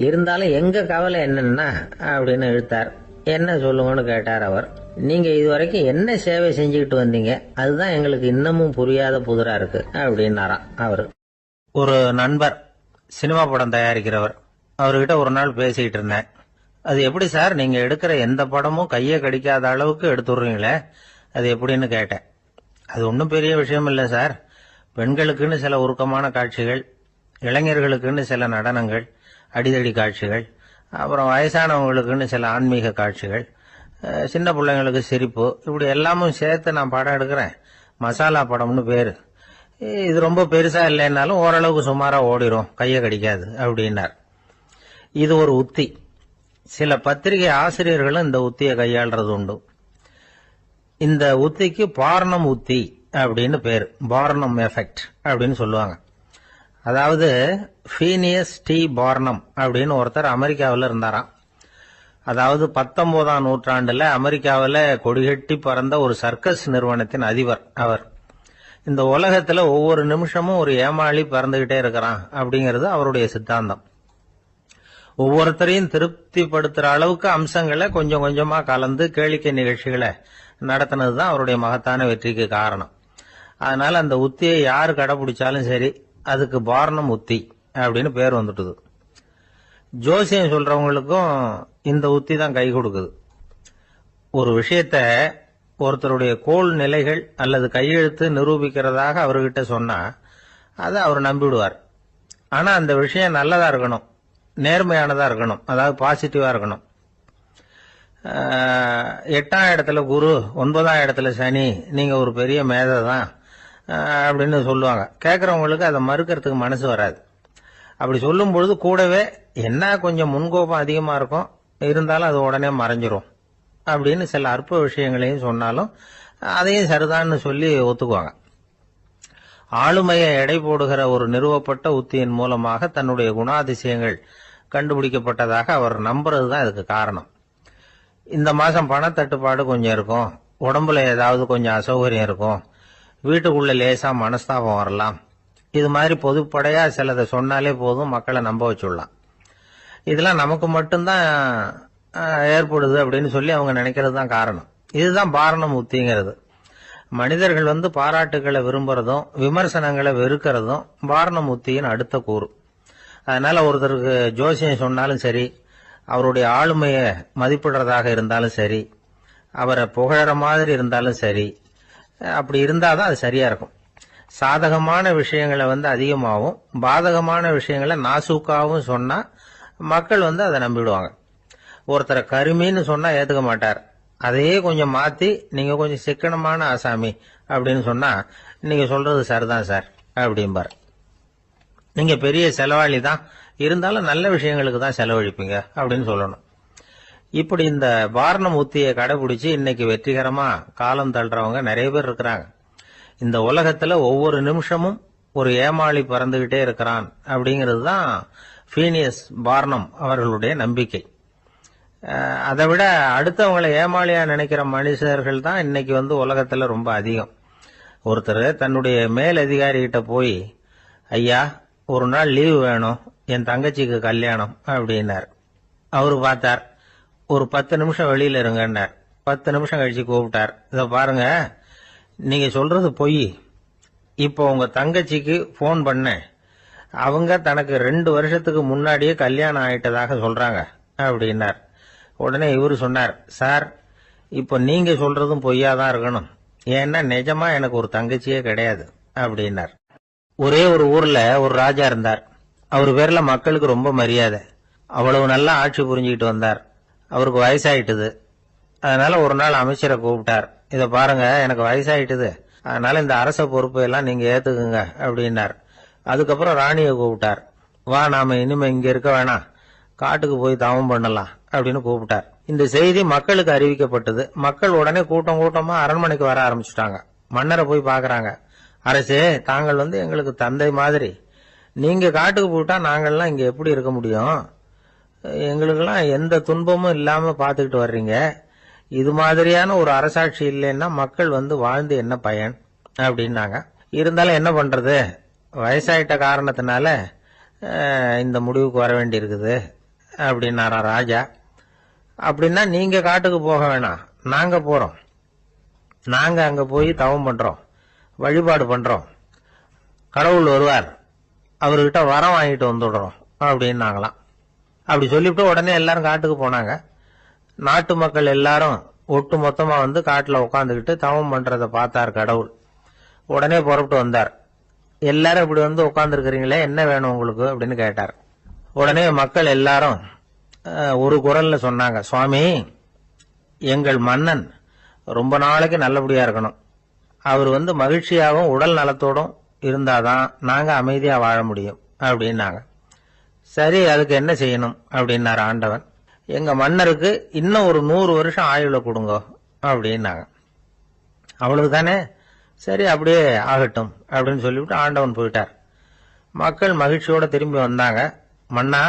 இருந்தாலும் எங்க கவலை என்னன்னா அப்படின்னு இழுத்தார். என்ன சொல்லுங்கன்னு கேட்டார் அவர். நீங்க இதுவரைக்கும் என்ன சேவை செஞ்சுக்கிட்டு வந்தீங்க, அதுதான் எங்களுக்கு இன்னமும் புரியாத புதிரா இருக்கு அப்படின்னாராம் அவரு. ஒரு நண்பர் சினிமா படம் தயாரிக்கிறவர், அவர்கிட்ட ஒரு நாள் பேசிக்கிட்டு இருந்தேன். அது எப்படி சார், நீங்க எடுக்கிற எந்த படமும் கையை கடிக்காத அளவுக்கு எடுத்துடுறீங்களே, அது எப்படின்னு கேட்டேன். அது ஒன்றும் பெரிய விஷயம் இல்லை சார். பெண்களுக்குன்னு சில உருக்கமான காட்சிகள், இளைஞர்களுக்குன்னு சில நடனங்கள், அடிதடி காட்சிகள், அப்புறம் வயசானவங்களுக்குன்னு சில ஆன்மீக காட்சிகள், சின்ன பிள்ளைங்களுக்கு சிரிப்பு, இப்படி எல்லாமும் சேர்த்து நான் படம் எடுக்கிறேன். மசாலா படம்னு பேரு. இது ரொம்ப பெருசா இல்லைன்னாலும் ஓரளவுக்கு சுமாரா ஓடிரும், கையை கடிக்காது அப்படின்னார். இது ஒரு உத்தி. சில பத்திரிகை ஆசிரியர்களும் இந்த உத்தியை கையாளுறது உண்டு. இந்த உத்திக்கு பார்னம் உத்தி அப்படின்னு பேரு. பார்னம் எஃபெக்ட் அப்படின்னு சொல்லுவாங்க. அதாவது ஃபீனியஸ் டி பார்னம் அப்படின்னு ஒருத்தர் அமெரிக்காவில் இருந்தாராம். அதாவது 19ஆம் நூற்றாண்டுல அமெரிக்காவில் கொடிகட்டி பறந்த ஒரு சர்க்கஸ் நிறுவனத்தின் அதிபர் அவர். இந்த உலகத்துல ஒவ்வொரு நிமிஷமும் ஒரு ஏமாளி பறந்துகிட்டே இருக்கிறான் அப்படிங்கிறது அவருடைய சித்தாந்தம். ஒவ்வொருத்தரையும் திருப்திப்படுத்துற அளவுக்கு அம்சங்களை கொஞ்சம் கொஞ்சமா கலந்து கேளிக்கை நிகழ்ச்சிகளை நடத்தினதுதான் அவருடைய மகத்தான வெற்றிக்கு காரணம். அதனால அந்த உத்தியை யாரு கடைபிடிச்சாலும் சரி, அதுக்கு பார்னம் உத்தி அப்படின்னு பேர் வந்துட்டுது. ஜோசியம் சொல்றவங்களுக்கும் இந்த உத்தி தான் கை கொடுக்குது. ஒரு விஷயத்த ஒருத்தருடைய கோள் நிலைகள் அல்லது கையெழுத்து நிரூபிக்கிறதாக அவர்கிட்ட சொன்னா அதை அவர் நம்பிவிடுவார். ஆனா அந்த விஷயம் நல்லதா இருக்கணும், நேர்மையானதா இருக்கணும், அதாவது பாசிட்டிவா இருக்கணும். 8ஆம் இடத்துல குரு, 9ஆம் இடத்துல சனி, நீங்க ஒரு பெரிய மேதை தான் அப்படின்னு சொல்லுவாங்க. கேட்கறவங்களுக்கு அதை மறுக்கிறதுக்கு மனசு வராது. அப்படி சொல்லும் பொழுது கூடவே என்ன கொஞ்சம் முன்கோபம் அதிகமா இருக்கும், இருந்தாலும் அது உடனே மறைஞ்சிரும் அப்படின்னு சில அற்ப விஷயங்களையும் சொன்னாலும் அதையும் சரிதான்னு சொல்லி ஒத்துக்குவாங்க. ஆளுமையை எடை போடுகிற ஒரு நிறுவப்பட்ட உத்தியின் மூலமாக தன்னுடைய குணாதிசயங்கள் கண்டுபிடிக்கப்பட்டதாக அவர் நம்புறதுதான் இதுக்கு காரணம். இந்த மாசம் பணத்தட்டுப்பாடு கொஞ்சம் இருக்கும், உடம்புல ஏதாவது கொஞ்சம் அசௌகரியம் இருக்கும், வீட்டுக்குள்ள லேசா மனஸ்தாபம் வரலாம், இது மாதிரி பொதுப்படையா சிலதை சொன்னாலே போதும், மக்களை நம்ப வச்சுடலாம். இதெல்லாம் நமக்கு மட்டும்தான் ஏற்படுது அப்படின்னு சொல்லி அவங்க நினைக்கிறது தான் காரணம். இதுதான் பார்னம் உத்திங்கிறது. மனிதர்கள் பாராட்டுகளை விரும்புறதும் விமர்சனங்களை வெறுக்கிறதும் பார்னம் உத்தியின் அடுத்த கூறு. அதனால ஒருத்தருக்கு ஜோசியம் சொன்னாலும் சரி, அவருடைய ஆளுமையை மதிப்பிடுறதாக இருந்தாலும் சரி, அவரை புகழற மாதிரி இருந்தாலும் சரி, அப்படி இருந்தாதான் அது சரியா இருக்கும். சாதகமான விஷயங்களை அதிகமாகவும் பாதகமான விஷயங்களை நாசூக்காவும் சொன்னா மக்கள் அதை நம்பிடுவாங்க. ஒருத்தரை கருமின்னு சொன்னா ஏத்துக்க மாட்டார். அதையே கொஞ்சம் மாத்தி நீங்க கொஞ்சம் சிக்கனமான ஆசாமி அப்படின்னு சொன்னா நீங்க சொல்றது சரிதான் சார் அப்படிம்பார். நீங்க பெரிய செலவாளி தான், இருந்தாலும் நல்ல விஷயங்களுக்கு தான் செலவழிப்பீங்க அப்படின்னு சொல்லணும். இப்படி இந்த பார்னம் உத்தியை கடைபிடிச்சு இன்னைக்கு வெற்றிகரமா காலம் தள்ளுறவங்க நிறைய பேர் இருக்கிறாங்க. இந்த உலகத்துல ஒவ்வொரு நிமிஷமும் ஒரு ஏமாளி பறந்துகிட்டே இருக்கிறான் அப்படிங்கிறது தான் ஃபீனியஸ் பார்னம் அவர்களுடைய நம்பிக்கை. அதை விட அடுத்தவங்களை ஏமாளியா நினைக்கிற மனுஷர்கள் தான் இன்னைக்கு உலகத்துல ரொம்ப அதிகம். ஒருத்தர் தன்னுடைய மேலதிகாரிகிட்ட போய், ஐயா ஒரு நாள் லீவு வேணும், என் தங்கச்சிக்கு கல்யாணம் அப்படின்னார். அவரு பார்த்தார், ஒரு 10 நிமிஷம் வெளியில இருங்கன்னார். 10 நிமிஷம் கழிச்சு கூப்பிட்டார், இத பாருங்க நீங்க சொல்றது பொய், இப்போ உங்க தங்கச்சிக்கு போன் பண்ணேன், அவங்க தனக்கு 2 வருஷத்துக்கு முன்னாடியே கல்யாணம் ஆயிட்டதாக சொல்றாங்க அப்படின்னார். உடனே இவரு சொன்னார், சார் இப்போ நீங்க சொல்றதும் பொய்யாதான் இருக்கணும், ஏன்னா நிஜமா எனக்கு ஒரு தங்கச்சியே கிடையாது அப்படின்னார். ஒரே ஒரு ஊர்ல ஒரு ராஜா இருந்தார். அவர் பேர்ல மக்களுக்கு ரொம்ப மரியாதை. அவ்வளவு நல்லா ஆட்சி புரிஞ்சுக்கிட்டு வந்தார். அவருக்கு வயசாயிட்டுது. அதனால ஒரு நாள் அமைச்சரை கூப்பிட்டார், இத பாருங்க எனக்கு வயசாயிட்டுது, அதனால இந்த அரச பொறுப்பை எல்லாம் நீங்க ஏத்துக்குங்க அப்படின்னார். அதுக்கப்புறம் ராணியை கூப்பிட்டார், வா நாம இனிமே இங்க இருக்க வேணாம், காட்டுக்கு போய் தவம் பண்ணலாம் அப்படின்னு கூப்பிட்டார். இந்த செய்தி மக்களுக்கு அறிவிக்கப்பட்டது. மக்கள் உடனே கூட்டம் கூட்டமா அரண்மனைக்கு வர ஆரம்பிச்சுட்டாங்க. மன்னரை போய் பாக்குறாங்க. அரசே, தாங்கள் எங்களுக்கு தந்தை மாதிரி, நீங்க காட்டுக்கு போயிட்டா நாங்கள்லாம் இங்க எப்படி இருக்க முடியும், எங்களுக்கெல்லாம் எந்த துன்பமும் இல்லாம பாத்துக்கிட்டு வர்றீங்க, இது மாதிரியான ஒரு அரசாட்சி இல்லைன்னா மக்கள் வாழ்ந்து என்ன பயன் அப்படின்னாங்க. இருந்தாலும் என்ன பண்றது, வயசாயிட்ட காரணத்தினால இந்த முடிவுக்கு வர வேண்டி இருக்குது அப்படின்னாரா ராஜா. அப்படின்னா நீங்க காட்டுக்கு போக வேணாம், நாங்க போறோம். நாங்க அங்க போய் தவம் பண்றோம், வழிபாடு பண்றோம், கடவுள் வருவார், அவர்கிட்ட வரம் வாங்கிட்டு வந்துடுறோம் அப்படின்னாங்களாம். அப்படி சொல்லிவிட்டு உடனே எல்லாரும் காட்டுக்கு போனாங்க. நாட்டு மக்கள் எல்லாரும் ஒட்டு மொத்தமா வந்து காட்டுல உட்காந்துக்கிட்டு தவம் பண்றத பார்த்தார் கடவுள். உடனே புறப்பட்டு வந்தார். எல்லாரும் இப்படி வந்து உட்கார்ந்து இருக்கிறீங்களே, என்ன வேணும் உங்களுக்கு அப்படின்னு கேட்டார். உடனே மக்கள் எல்லாரும் ஒரு குரல்ல சொன்னாங்க, சுவாமி, எங்கள் மன்னன் ரொம்ப நாளைக்கு நல்லபடியா இருக்கணும், அவர் வந்து மகிழ்ச்சியாகவும் உடல் நலத்தோடும் இருந்தாதான் நாங்க அமைதியா வாழ முடியும் அப்படின்னாங்க. சரி, அதுக்கு என்ன செய்யணும் அப்படின்னாரு ஆண்டவன். எங்க மன்னருக்கு இன்னும் ஒரு 100 வருஷம் ஆயுள கொடுங்க அப்படின்னாங்க. அவ்வளவுதானே, சரி அப்படியே ஆகட்டும் அப்படின்னு சொல்லிவிட்டு ஆண்டவன் போயிட்டார். மக்கள் மகிழ்ச்சியோட திரும்பி வந்தாங்க. மன்னா,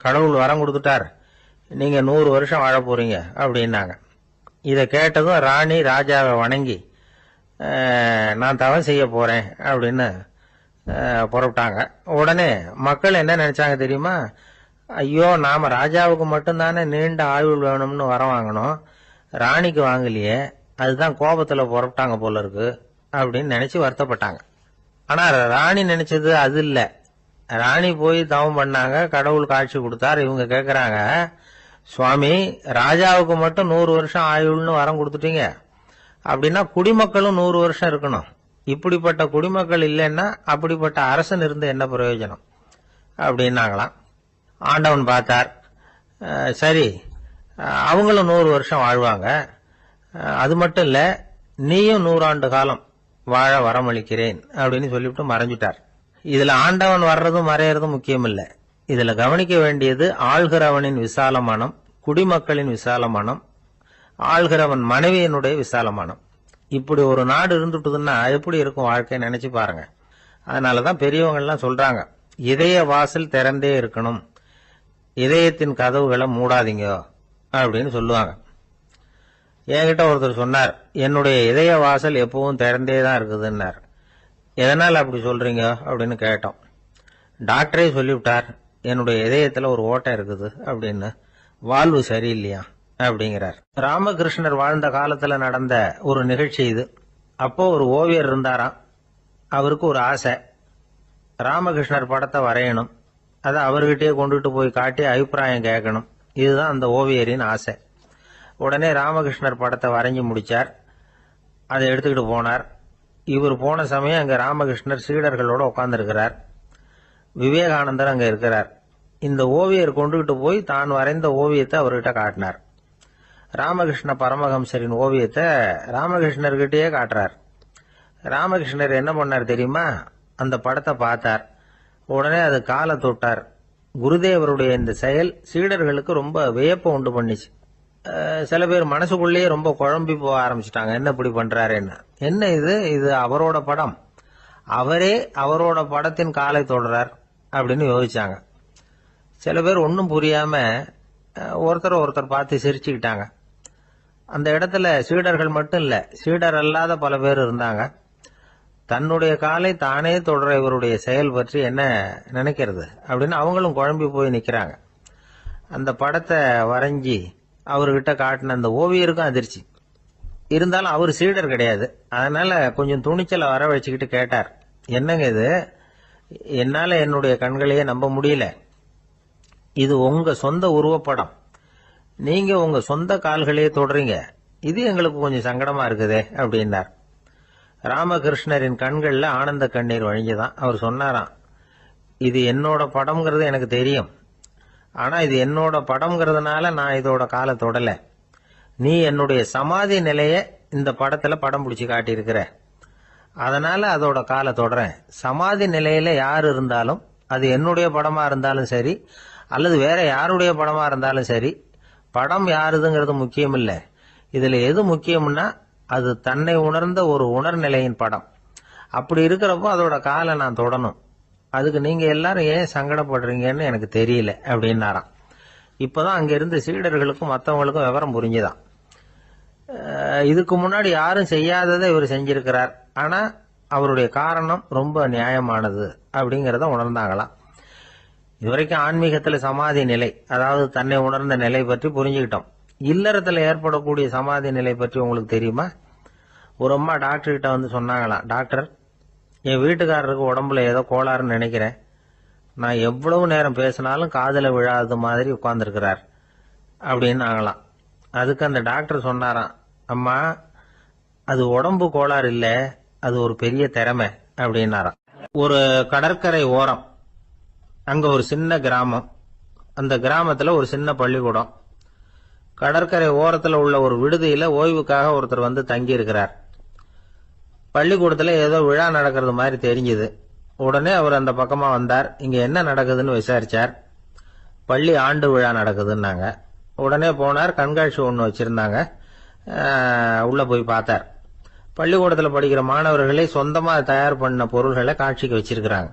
கடவுள் வரம் கொடுத்துட்டார், நீங்க 100 வருஷம் வாழ போறீங்க அப்படின்னாங்க. இதை கேட்டதும் ராணி ராஜாவை வணங்கி நான் தவம் செய்ய போறேன் அப்படின்னு புறப்பட்டாங்க. உடனே மக்கள் என்ன நினைச்சாங்க தெரியுமா? ஐயோ, நாம ராஜாவுக்கு மட்டும்தானே நீண்ட ஆயுள் வேணும்னு வரம் வாங்கணும், ராணிக்கு வாங்கலையே, அதுதான் கோபத்துல புறப்பட்டாங்க போல இருக்கு அப்படின்னு நினைச்சு வருத்தப்பட்டாங்க. ஆனா ராணி நினைச்சது அது இல்ல. ராணி போய் தவம் பண்ணாங்க, கடவுள் காட்சி கொடுத்தார். இவங்க கேக்குறாங்க, சுவாமி, ராஜாவுக்கு மட்டும் 100 வருஷம் ஆயுள்னு வரம் கொடுத்துட்டீங்க, அப்படின்னா குடிமக்களும் 100 வருஷம் இருக்கணும். இப்படிப்பட்ட குடிமக்கள் இல்லைன்னா அப்படிப்பட்ட அரசன் இருந்து என்ன பிரயோஜனம் அப்படின்னாங்களாம். ஆண்டவன் பார்த்தார், சரி அவங்களும் 100 வருஷம் வாழ்வாங்க, அது மட்டும் இல்ல நீயும் 100 ஆண்டு காலம் வாழ வரமளிக்கிறேன் அப்படின்னு சொல்லிவிட்டு மறைஞ்சிட்டார். இதுல ஆண்டவன் வர்றதும் மறையறதும் முக்கியம் இல்ல. இதுல கவனிக்க வேண்டியது ஆள்கிறவனின் விசால மனம், குடிமக்களின் விசால மனம், ஆள்கிறவன் மனைவியினுடைய விசால மனம். இப்படி ஒரு நாடு இருந்துட்டுதுன்னா எப்படி இருக்கும் வாழ்க்கை நினைச்சு பாருங்க. அதனாலதான் பெரியவங்க எல்லாம் சொல்றாங்க, இதய வாசல் திறந்தே இருக்கணும், இதயத்தின் கதவுகளை மூடாதீங்க அப்படின்னு சொல்லுவாங்க. என்கிட்ட ஒருத்தர் சொன்னார், என்னுடைய இதய வாசல் எப்பவும் திறந்தே தான் இருக்குதுன்னார். எதனால் அப்படி சொல்றீங்க அப்படின்னு கேட்டோம். டாக்டரே சொல்லிவிட்டார், என்னுடைய இதயத்துல ஒரு ஓட்டை இருக்குது அப்படின்னு, வாழ்வு சரியில்லையா அப்படிங்கிறார். ராமகிருஷ்ணர் வாழ்ந்த காலத்துல நடந்த ஒரு நிகழ்ச்சி இது. அப்போ ஒரு ஓவியர் இருந்தாராம். அவருக்கு ஒரு ஆசை, ராமகிருஷ்ணர் படத்தை வரையணும், அதை அவர்கிட்டயே கொண்டுட்டு போய் காட்டி அபிப்பிராயம் கேட்கணும். இதுதான் அந்த ஓவியரின் ஆசை. உடனே ராமகிருஷ்ணர் படத்தை வரைஞ்சி முடிச்சார். அதை எடுத்துக்கிட்டு போனார். இவர் போன சமயம் அங்க ராமகிருஷ்ணர் சீடர்களோட உட்கார்ந்துருக்கிறார். விவேகானந்தர் அங்க இருக்கிறார். இந்த ஓவியர் கொண்டுகிட்டு போய் தான் வரைந்த ஓவியத்தை அவர்கிட்ட காட்டினார். ராமகிருஷ்ண பரமஹம்சரின் ஓவியத்தை ராமகிருஷ்ணர்கிட்டயே காட்டுறார். ராமகிருஷ்ணர் என்ன பண்ணார் தெரியுமா? அந்த படத்தை பார்த்தார். உடனே அது காலை தொட்டார். குருதேவருடைய இந்த செயல் சீடர்களுக்கு ரொம்ப வியப்பை உண்டு பண்ணிச்சு. சில பேர் மனசுக்குள்ளேயே ரொம்ப குழம்பி போக ஆரம்பிச்சுட்டாங்க, என்ன இப்படி பண்றாருன்னு. என்ன இது அவரோட படம், அவரே அவரோட படத்தின் காலை தொடுறார் அப்படின்னு யோசிச்சாங்க. சில பேர் ஒன்னும் புரியாம ஒருத்தர் பார்த்து சிரிச்சுக்கிட்டாங்க. அந்த இடத்துல சீடர்கள் மட்டும் இல்ல, சீடர் அல்லாத பல பேர் இருந்தாங்க. தன்னுடைய காலை தானே தொடர இவருடைய செயல் பற்றி என்ன நினைக்கிறது அப்படின்னு அவங்களும் குழம்பி போய் நிக்கிறாங்க. அந்த படத்தை வரைஞ்சி அவர்கிட்ட காட்டின அந்த ஓவியருக்கும் அதிர்ச்சி. இருந்தாலும் அவர் சீடர் கிடையாது. அதனால கொஞ்சம் துணிச்சலை வர வச்சுக்கிட்டு கேட்டார், என்னங்க இது, என்னால என்னுடைய கண்களையே நம்ப முடியல, இது உங்க சொந்த உருவப்படம், நீங்க உங்க சொந்த கால்களையே தொடறீங்க, இது எங்களுக்கு கொஞ்சம் சங்கடமா இருக்குதே அப்படின்னார். ராமகிருஷ்ணரின் கண்கள்ல ஆனந்த கண்ணீர் வழிஞ்சுதான். அவர் சொன்னாராம், இது என்னோட படம்ங்கிறது எனக்கு தெரியும், ஆனா இது என்னோட படம்ங்கிறதுனால நான் இதோட காலை தொடல, நீ என்னுடைய சமாதி நிலைய இந்த படத்துல படம் பிடிச்சு காட்டியிருக்கிற, அதனால அதோட காலை தொடறேன். சமாதி நிலையில யார் இருந்தாலும், அது என்னுடைய படமா இருந்தாலும் சரி அல்லது வேற யாருடைய படமா இருந்தாலும் சரி, படம் யாருதுங்கிறது முக்கியம் இல்ல. இதுல எது முக்கியம்னா அது தன்னை உணர்ந்த ஒரு உணர்நிலையின் படம். அப்படி இருக்கிறப்போ அதோட காலை நான் தொடணும். அதுக்கு நீங்க எல்லாரும் ஏன் சங்கடப்படுறீங்கன்னு எனக்கு தெரியல அப்படின்னாராம். இப்பதான் அங்க இருந்து சீடர்களுக்கும் மற்றவங்களுக்கும் விவரம் புரிஞ்சுதான். இதுக்கு முன்னாடி யாரும் செய்யாததை இவர் செஞ்சிருக்கிறார், ஆனா அவருடைய காரணம் ரொம்ப நியாயமானது அப்படிங்கறத உணர்ந்தாங்களாம். இதுவரைக்கும் ஆன்மீகத்துல சமாதி நிலை, அதாவது தன்னை உணர்ந்த நிலை பற்றி புரிஞ்சுக்கிட்டோம். இல்லறத்துல ஏற்படக்கூடிய சமாதி நிலை பற்றி உங்களுக்கு தெரியுமா? ஒரு அம்மா டாக்டர் கிட்ட வந்து சொன்னாங்களாம், டாக்டர், என் வீட்டுக்காரருக்கு உடம்புல ஏதோ கோளாறுன்னு நினைக்கிறேன். நான் எவ்வளவு நேரம் பேசினாலும் காதுல விழாத மாதிரி உட்கார்ந்துருக்கிறார் அப்படின்னு ஆகலாம். அதுக்கு அந்த டாக்டர் சொன்னாராம், அம்மா, அது உடம்பு கோளாறு இல்ல, அது ஒரு பெரிய திறமை அப்படின்னாராம். ஒரு கடற்கரை ஓரம், அங்க ஒரு சின்ன கிராமம். அந்த கிராமத்துல ஒரு சின்ன பள்ளிக்கூடம். கடற்கரை ஓரத்துல உள்ள ஒரு விடுதியில ஓய்வுக்காக ஒருத்தர் வந்து தங்கி இருக்கிறார். பள்ளிக்கூடத்துல ஏதோ விழா நடக்கிறது மாதிரி தெரிஞ்சது. உடனே அவர் அந்த பக்கமா வந்தார். இங்க என்ன நடக்குதுன்னு விசாரிச்சார். பள்ளி ஆண்டு விழா நடக்குதுன்னாங்க. உடனே போனார். கண்காட்சி ஒன்று வச்சிருந்தாங்க. உள்ள போய் பார்த்தார். பள்ளிக்கூடத்தில் படிக்கிற மாணவர்களே சொந்தமா தயார் பண்ண பொருள்களை காட்சிக்கு வச்சிருக்கிறாங்க.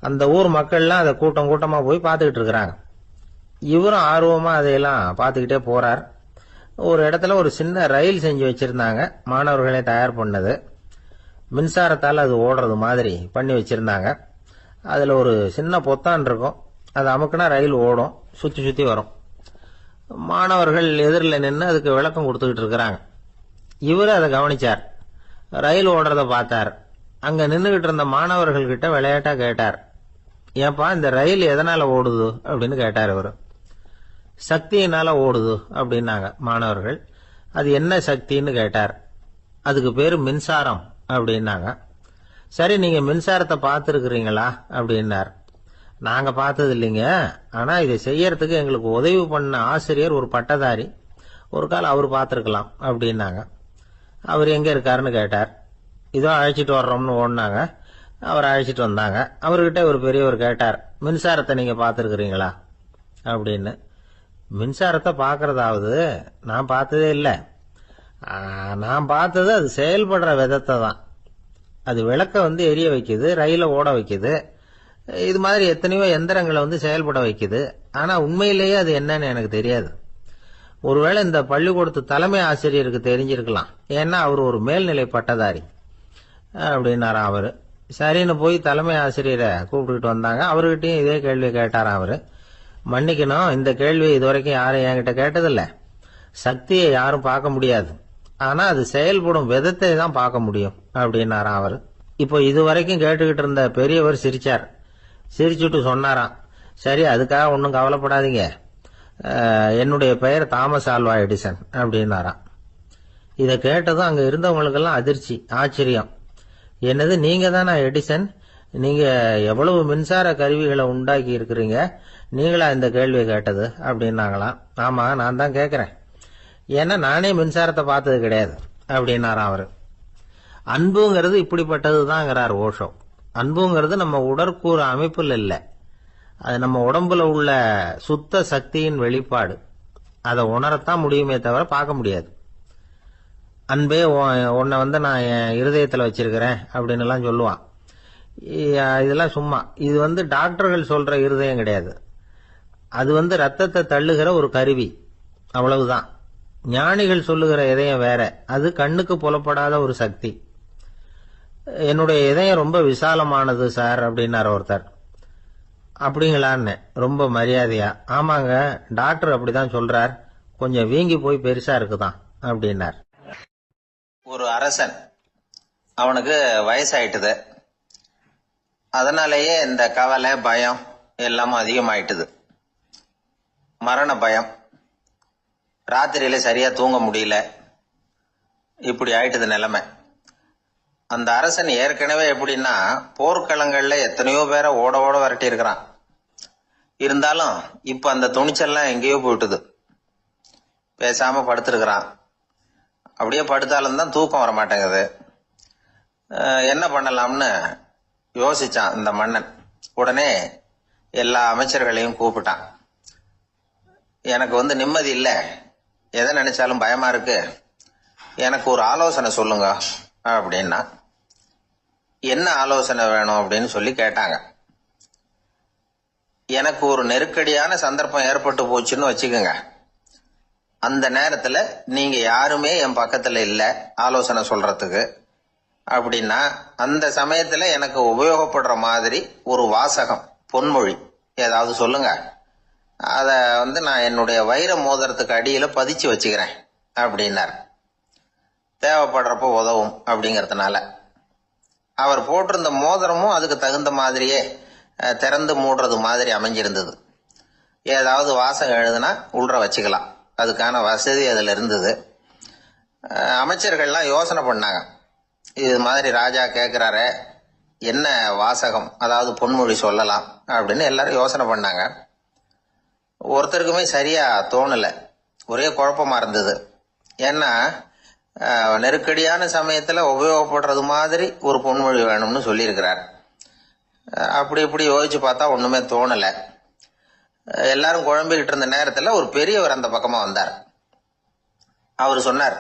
அந்த ஊர் மக்கள்லாம் அதை கூட்டம் கூட்டமா போய் பார்த்துக்கிட்டு இருக்கிறாங்க. இவரும் ஆர்வமா அதையெல்லாம் பார்த்துக்கிட்டே போறார். ஒரு இடத்துல ஒரு சின்ன ரயில் செஞ்சு வச்சிருந்தாங்க, மாணவர்களே தயார் பண்ணது. மின்சாரத்தால் அது ஓடுறது மாதிரி பண்ணி வச்சிருந்தாங்க. அதுல ஒரு சின்ன பொத்தான் இருக்கும். அது அமுக்குனா ரயில் ஓடும், சுத்தி சுத்தி வரும். மாணவர்கள் எதிரில் நின்று அதுக்கு விளக்கம் கொடுத்துக்கிட்டு இருக்கிறாங்க. இவரு அதை கவனிச்சார். ரயில் ஓடுறத பார்த்தார். அங்க நின்றுகிட்டு இருந்த மாணவர்கள் கிட்ட விளையாட்டா கேட்டார், ஏப்பா, இந்த ரயில் எதனால ஓடுது அப்படின்னு கேட்டார். இவரு, சக்தியினால ஓடுது அப்படின்னாங்க மாணவர்கள். அது என்ன சக்தின்னு கேட்டார். அதுக்கு பேரு மின்சாரம் அப்படின்னாங்க. சரி, நீங்க மின்சாரத்தை பார்த்துருக்கிறீங்களா அப்படின்னார். நாங்க பார்த்தது இல்லைங்க, ஆனா இதை செய்யறதுக்கு எங்களுக்கு உதவி பண்ண ஆசிரியர் ஒரு பட்டதாரி, ஒரு கால் அவர் பார்த்துருக்கலாம் அப்படின்னாங்க. அவர் எங்க இருக்காருன்னு கேட்டார். இதோ அழைச்சிட்டு வர்றோம்னு ஓடினாங்க. அவர் அழைச்சிட்டு வந்தாங்க. அவர்கிட்ட ஒரு பெரியவர் கேட்டார், மின்சாரத்தை நீங்க பார்த்துருக்கிறீங்களா அப்படின்னு. மின்சாரத்தை பார்க்கறதாவது நான் பார்த்ததே இல்லை. நான் பார்த்தது அது செயல்படுற விதத்தை தான். அது விளக்க வந்து எரிய வைக்குது, ரயில ஓட வைக்குது, இது மாதிரி எத்தனையோ எந்திரங்களை வந்து செயல்பட வைக்குது. ஆனா உண்மையிலேயே அது என்னன்னு எனக்கு தெரியாது. ஒருவேளை இந்த பள்ளிக்கூடத்து தலைமை ஆசிரியருக்கு தெரிஞ்சிருக்கலாம், ஏன்னா அவர் ஒரு மேல்நிலை பட்டதாரி அப்படின்னாராம் அவரு. சரின்னு போய் தலைமை ஆசிரியரை கூப்பிட்டுக்கிட்டு வந்தாங்க. அவர்கிட்டயும் இதே கேள்வி கேட்டாராம் அவரு. மன்னிக்கணும், இந்த கேள்வி இதுவரைக்கும் யாரும் என்கிட்ட கேட்டதில்ல. சக்தியை யாரும் பார்க்க முடியாது, ஆனா அது செயல்படும் விதத்தை தான் பார்க்க முடியும் அப்படின்னாராம் அவரு. இப்போ இதுவரைக்கும் கேட்டுக்கிட்டு இருந்த பெரியவர் சிரிச்சார். சிரிச்சுட்டு சொன்னாராம், சரி, அதுக்காக ஒன்றும் கவலைப்படாதீங்க, என்னுடைய பெயர் தாமஸ் ஆல்வா எடிசன் அப்படின்னாராம். இதை கேட்டதும் அங்க இருந்தவங்களுக்கெல்லாம் அதிர்ச்சி, ஆச்சரியம். என்னது, நீங்க தானா எடிசன்? நீங்க எவ்வளவு மின்சார கருவிகளை உண்டாக்கி இருக்கிறீங்க, நீங்களா இந்த கேள்வியை கேட்டது அப்படின்னாங்களாம். ஆமா, நான் தான் கேட்கிறேன், ஏன்னா நானே மின்சாரத்தை பார்த்தது கிடையாது அப்படின்னாராம் அவரு. அன்புங்கிறது இப்படிப்பட்டதுதாங்கிறார் ஓஷோ. அன்புங்கிறது நம்ம உடற்கூறு அமைப்புல இல்ல, அது நம்ம உடம்புல உள்ள சுத்த சக்தியின் வெளிப்பாடு. அதை உணரத்தான் முடியுமே தவிர பார்க்க முடியாது. அன்பே உன்னை வந்து நான் என் இருதயத்துல வச்சிருக்கிறேன் அப்படின்னு எல்லாம் சொல்லுவான். இதெல்லாம் சும்மா. இது வந்து டாக்டர்கள் சொல்ற இருதயம் கிடையாது. அது வந்து ரத்தத்தை தள்ளுகிற ஒரு கருவி, அவ்வளவுதான். ஞானிகள் சொல்லுகிற இதயம் வேற, அது கண்ணுக்கு புலப்படாத ஒரு சக்தி. என்னுடைய இதயம் ரொம்ப விசாலமானது சார் அப்படின்னார் ஒருத்தர். அப்படிங்களான்னு ரொம்ப மரியாதையா, ஆமாங்க, டாக்டர் அப்படிதான் சொல்றார், கொஞ்சம் வீங்கி போய் பெருசா இருக்குதான் அப்படின்னார். ஒரு அரசன், அவனுக்கு வயசாயிட்டுது. அதனாலேயே இந்த கவலை, பயம் எல்லாமும் அதிகமாயிட்டுது. மரண பயம், ராத்திரியில சரியா தூங்க முடியல, இப்படி ஆயிட்டுது நிலைமை. அந்த அரசன் ஏற்கனவே எப்படின்னா போர்க்களங்கள்ல எத்தனையோ பேரை ஓட ஓட விரட்டி இருக்கிறான். இருந்தாலும் இப்ப அந்த துணிச்சல்லாம் எங்கேயோ போயிட்டுது. பேசாம படுத்திருக்கிறான். அப்படியே படுத்தாலும் தான் தூக்கம் வர மாட்டேங்குது. என்ன பண்ணலாம்னு யோசிச்சான் இந்த மன்னன். உடனே எல்லா அமைச்சர்களையும் கூப்பிட்டான். எனக்கு வந்து நிம்மதி இல்லை, எதை நினைச்சாலும் பயமா இருக்கு, எனக்கு ஒரு ஆலோசனை சொல்லுங்க அப்படின்னா. என்ன ஆலோசனை வேணும் அப்படின்னு சொல்லி கேட்டாங்க. எனக்கு ஒரு நெருக்கடியான சந்தர்ப்பம் ஏற்பட்டு போச்சுன்னு வச்சுக்கோங்க. அந்த நேரத்துல நீங்க யாருமே என் பக்கத்துல இல்ல ஆலோசனை சொல்றதுக்கு அப்படின்னா, அந்த சமயத்துல எனக்கு உபயோகப்படுற மாதிரி ஒரு வாசகம், பொன்மொழி ஏதாவது சொல்லுங்க, அத நான் என்னுடைய வைர மோதிரத்துக்கு அடியில பதிச்சு வச்சுக்கிறேன் அப்படின்னார். தேவைப்படுறப்ப உதவும் அப்படிங்கறதுனால. அவர் போட்டிருந்த மோதிரமும் அதுக்கு தகுந்த மாதிரியே திறந்து மூடுறது மாதிரி அமைஞ்சிருந்தது. ஏதாவது வாசகம் எழுதுனா உள்ற வச்சுக்கலாம், அதுக்கான வசதி அதுல இருந்தது. அமைச்சர்கள்லாம் யோசனை பண்ணாங்க, இது மாதிரி ராஜா கேட்கிறாரே என்ன வாசகம், அதாவது பொன்மொழி சொல்லலாம் அப்படின்னு எல்லாரும் யோசனை பண்ணாங்க. ஒருத்தருக்குமே சரியா தோணல, ஒரே குழப்பமா இருந்தது. ஏன்னா நெருக்கடியான சமயத்துல உபயோகப்படுறது மாதிரி ஒரு பொன்மொழி வேணும்னு சொல்லியிருக்கிறார். அப்படி இப்படி யோசிச்சு பார்த்தா ஒண்ணுமே தோணல. எல்லாரும் குழம்பிக்கிட்டு இருந்த நேரத்துல ஒரு பெரியவர் அந்த பக்கமா வந்தார். அவர் சொன்னார்,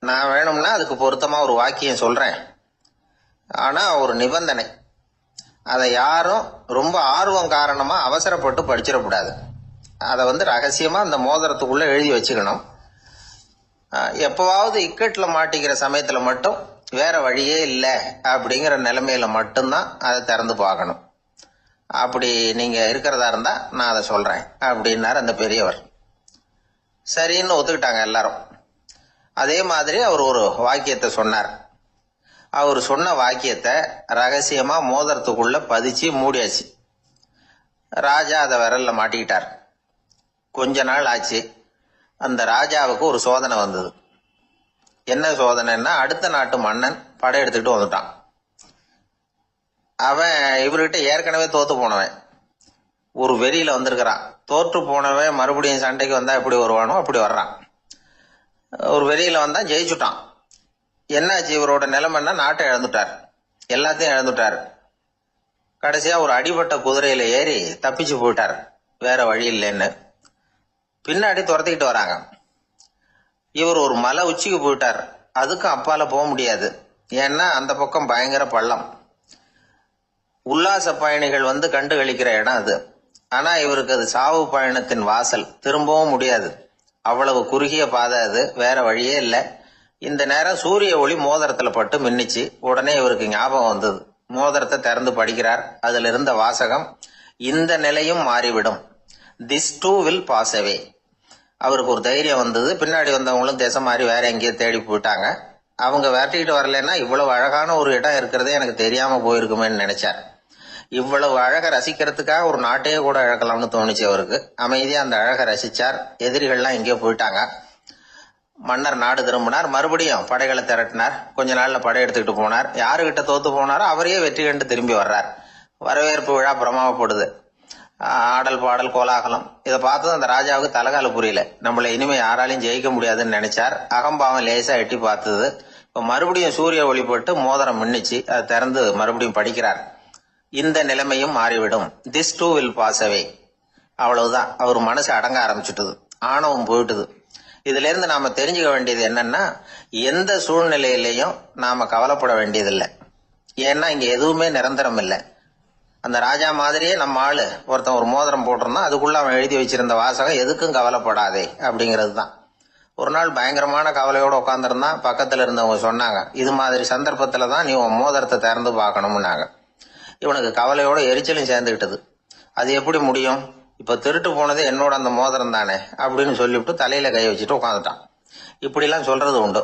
நான் வேணும்னா அதுக்கு பொருத்தமா ஒரு வாக்கியம் சொல்றேன், ஆனா ஒரு நிபந்தனை. அதை யாரும் ரொம்ப ஆர்வம் காரணமா அவசரப்பட்டு படிச்சிடக்கூடாது. அதை ரகசியமா அந்த மோதிரத்துக்குள்ள எழுதி வச்சுக்கணும். எப்பவாவது இக்கட்ல மாட்டிக்கிற சமயத்துல மட்டும் வேற வழியே இல்லை அப்படிங்கிற நிலைமையில மட்டும்தான் அதை திறந்து பார்க்கணும். அப்படி நீங்க இருக்கிறதா இருந்தா நான் அதை சொல்றேன் அப்படின்னாரு அந்த பெரியவர். சரின்னு ஒத்துக்கிட்டாங்க எல்லாரும். அதே மாதிரி அவர் ஒரு வாக்கியத்தை சொன்னார். அவர் சொன்ன வாக்கியத்தை ரகசியமா மோதிரத்துக்குள்ள பதிச்சு மூடியாச்சு. ராஜா அதை விரல்ல மாட்டிக்கிட்டார். கொஞ்ச நாள் ஆச்சு. அந்த ராஜாவுக்கு ஒரு சோதனை வந்தது. என்ன சோதனைன்னா, அடுத்த நாட்டு மன்னன் படையெடுத்துக்கிட்டு வந்துட்டான். அவன் இவர்கிட்ட ஏற்கனவே தோத்து போனவன், ஒரு வெறியில வந்திருக்கிறான். தோற்று போனவன் மறுபடியும் சண்டைக்கு வந்தா எப்படி வருவானோ அப்படி வர்றான். ஒரு வெறியில வந்தா ஜெயிச்சுட்டான். என்னாச்சு இவரோட நிலைமைன்னா, நாட்டை இழந்துட்டார், எல்லாத்தையும் இழந்துட்டார். கடைசியா ஒரு அடிபட்ட குதிரையில ஏறி தப்பிச்சு போயிட்டார், வேற வழி இல்லைன்னு. பின்னாடி துரத்திக்கிட்டு வராங்க. இவர் ஒரு மலை உச்சிக்கு போயிட்டார், அதுக்கும் அப்பால போக முடியாது. ஏன்னா அந்த பக்கம் பயங்கர பள்ளம். உல்லாச பயணிகள் கண்டு கழிக்கிற இடம் அது. ஆனா இவருக்கு அது சாவு பயணத்தின் வாசல், திரும்பவும் முடியாது. அவ்வளவு குறுகிய பாதை அது, வேற வழியே இல்லை. இந்த நேரம் சூரிய ஒளி மோதிரத்துல பட்டு மின்னிச்சு. உடனே இவருக்கு ஞாபகம் வந்தது. மோதிரத்தை திறந்து படிக்கிறார். அதுல இருந்த வாசகம், இந்த நிலையும் மாறிவிடும், this too will pass away. அவருக்கு ஒரு தைரியம் வந்தது. பின்னாடி வந்தவங்களும் திசை மாறி வேற எங்கேயோ தேடி போயிட்டாங்க. அவங்க விரட்டிக்கிட்டு வரலன்னா இவ்வளவு அழகான ஒரு இடம் இருக்கிறதே எனக்கு தெரியாம போயிருக்குமேன்னு நினைச்சார். இவ்வளவு அழகை ரசிக்கிறதுக்காக ஒரு நாட்டையே கூட இழக்கலாம்னு தோணுச்சு அவருக்கு. அமைதியா அந்த அழகை ரசிச்சார். எதிரிகள்லாம் எங்கேயோ போயிட்டாங்க. மன்னர் நாடு திரும்பினார். மறுபடியும் படைகளை திரட்டினார். கொஞ்ச நாள்ல படை எடுத்துக்கிட்டு போனார். யாருகிட்ட தோத்து போனாரோ அவரையே வெற்றி கண்டு திரும்பி வர்றார். வரவேற்பு விழா பிரமாவப்படுது. ஆடல் பாடல் கோலாகலம். இதை பார்த்ததும் அந்த ராஜாவுக்கு தலகால புரியல. நம்மளை இனிமே யாராலையும் ஜெயிக்க முடியாதுன்னு நினைச்சார். அகம்பாவம் லேசா எட்டி பார்த்தது. இப்ப மறுபடியும் சூரிய ஒளிப்பட்டு மோதிரம் மின்னிச்சு. அதை திறந்து மறுபடியும் படிக்கிறார். இந்த நிலைமையும் மாறிவிடும், this too will pass away. அவ்வளவுதான். அவர் மனசு அடங்க ஆரம்பிச்சுட்டுது, ஆணவம் போயிட்டுது. இதுல இருந்து நாம தெரிஞ்சுக்க வேண்டியது என்னன்னா, எந்த சூழ்நிலையிலையும் நாம கவலைப்பட வேண்டியதில்லை. ஏன்னா இங்க எதுவுமே நிரந்தரம் இல்லை. அந்த ராஜா மாதிரியே நம்ம ஆளு ஒருத்தன் ஒரு மோதிரம் போட்டிருந்தான், அதுக்குள்ள அவன் எழுதி வச்சிருந்த வாசகம் எதுக்கும் கவலைப்படாதே அப்படிங்கிறது தான். ஒரு நாள் பயங்கரமான கவலையோட உட்காந்துருந்தான். பக்கத்துல இருந்தவங்க சொன்னாங்க, இது மாதிரி சந்தர்ப்பத்துலதான் நீ உன் மோதிரத்தை திறந்து பார்க்கணும்னாங்க. இவனுக்கு கவலையோட எரிச்சலும் சேர்ந்துகிட்டது. அது எப்படி முடியும், இப்ப திருட்டு போனது என்னோட அந்த மோதிரம் தானே அப்படின்னு சொல்லிவிட்டு தலையில கை வச்சுட்டு உட்காந்துட்டான். இப்படிலாம் சொல்றது உண்டு.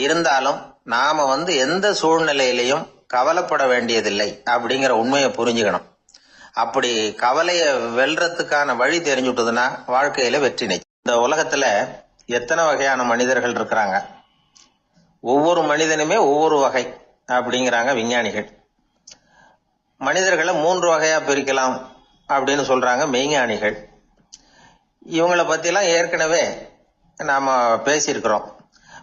இருந்தாலும் நாம எந்த சூழ்நிலையிலையும் கவலைப்பட வேண்டியதில்லை அப்படிங்கிற உண்மையை புரிஞ்சுக்கணும். அப்படி கவலைய வெல்றதுக்கான வழி தெரிஞ்சுட்டதுன்னா வாழ்க்கையில வெற்றி நிச்சயம். இந்த உலகத்துல எத்தனை வகையான மனிதர்கள் இருக்கிறாங்க, ஒவ்வொரு மனிதனுமே ஒவ்வொரு வகை அப்படிங்கிறாங்க விஞ்ஞானிகள். மனிதர்களை 3 வகையா பிரிக்கலாம் அப்படின்னு சொல்றாங்க மெய்ஞானிகள். இவங்களை பத்திலாம் ஏற்கனவே நாம பேசியிருக்கிறோம்.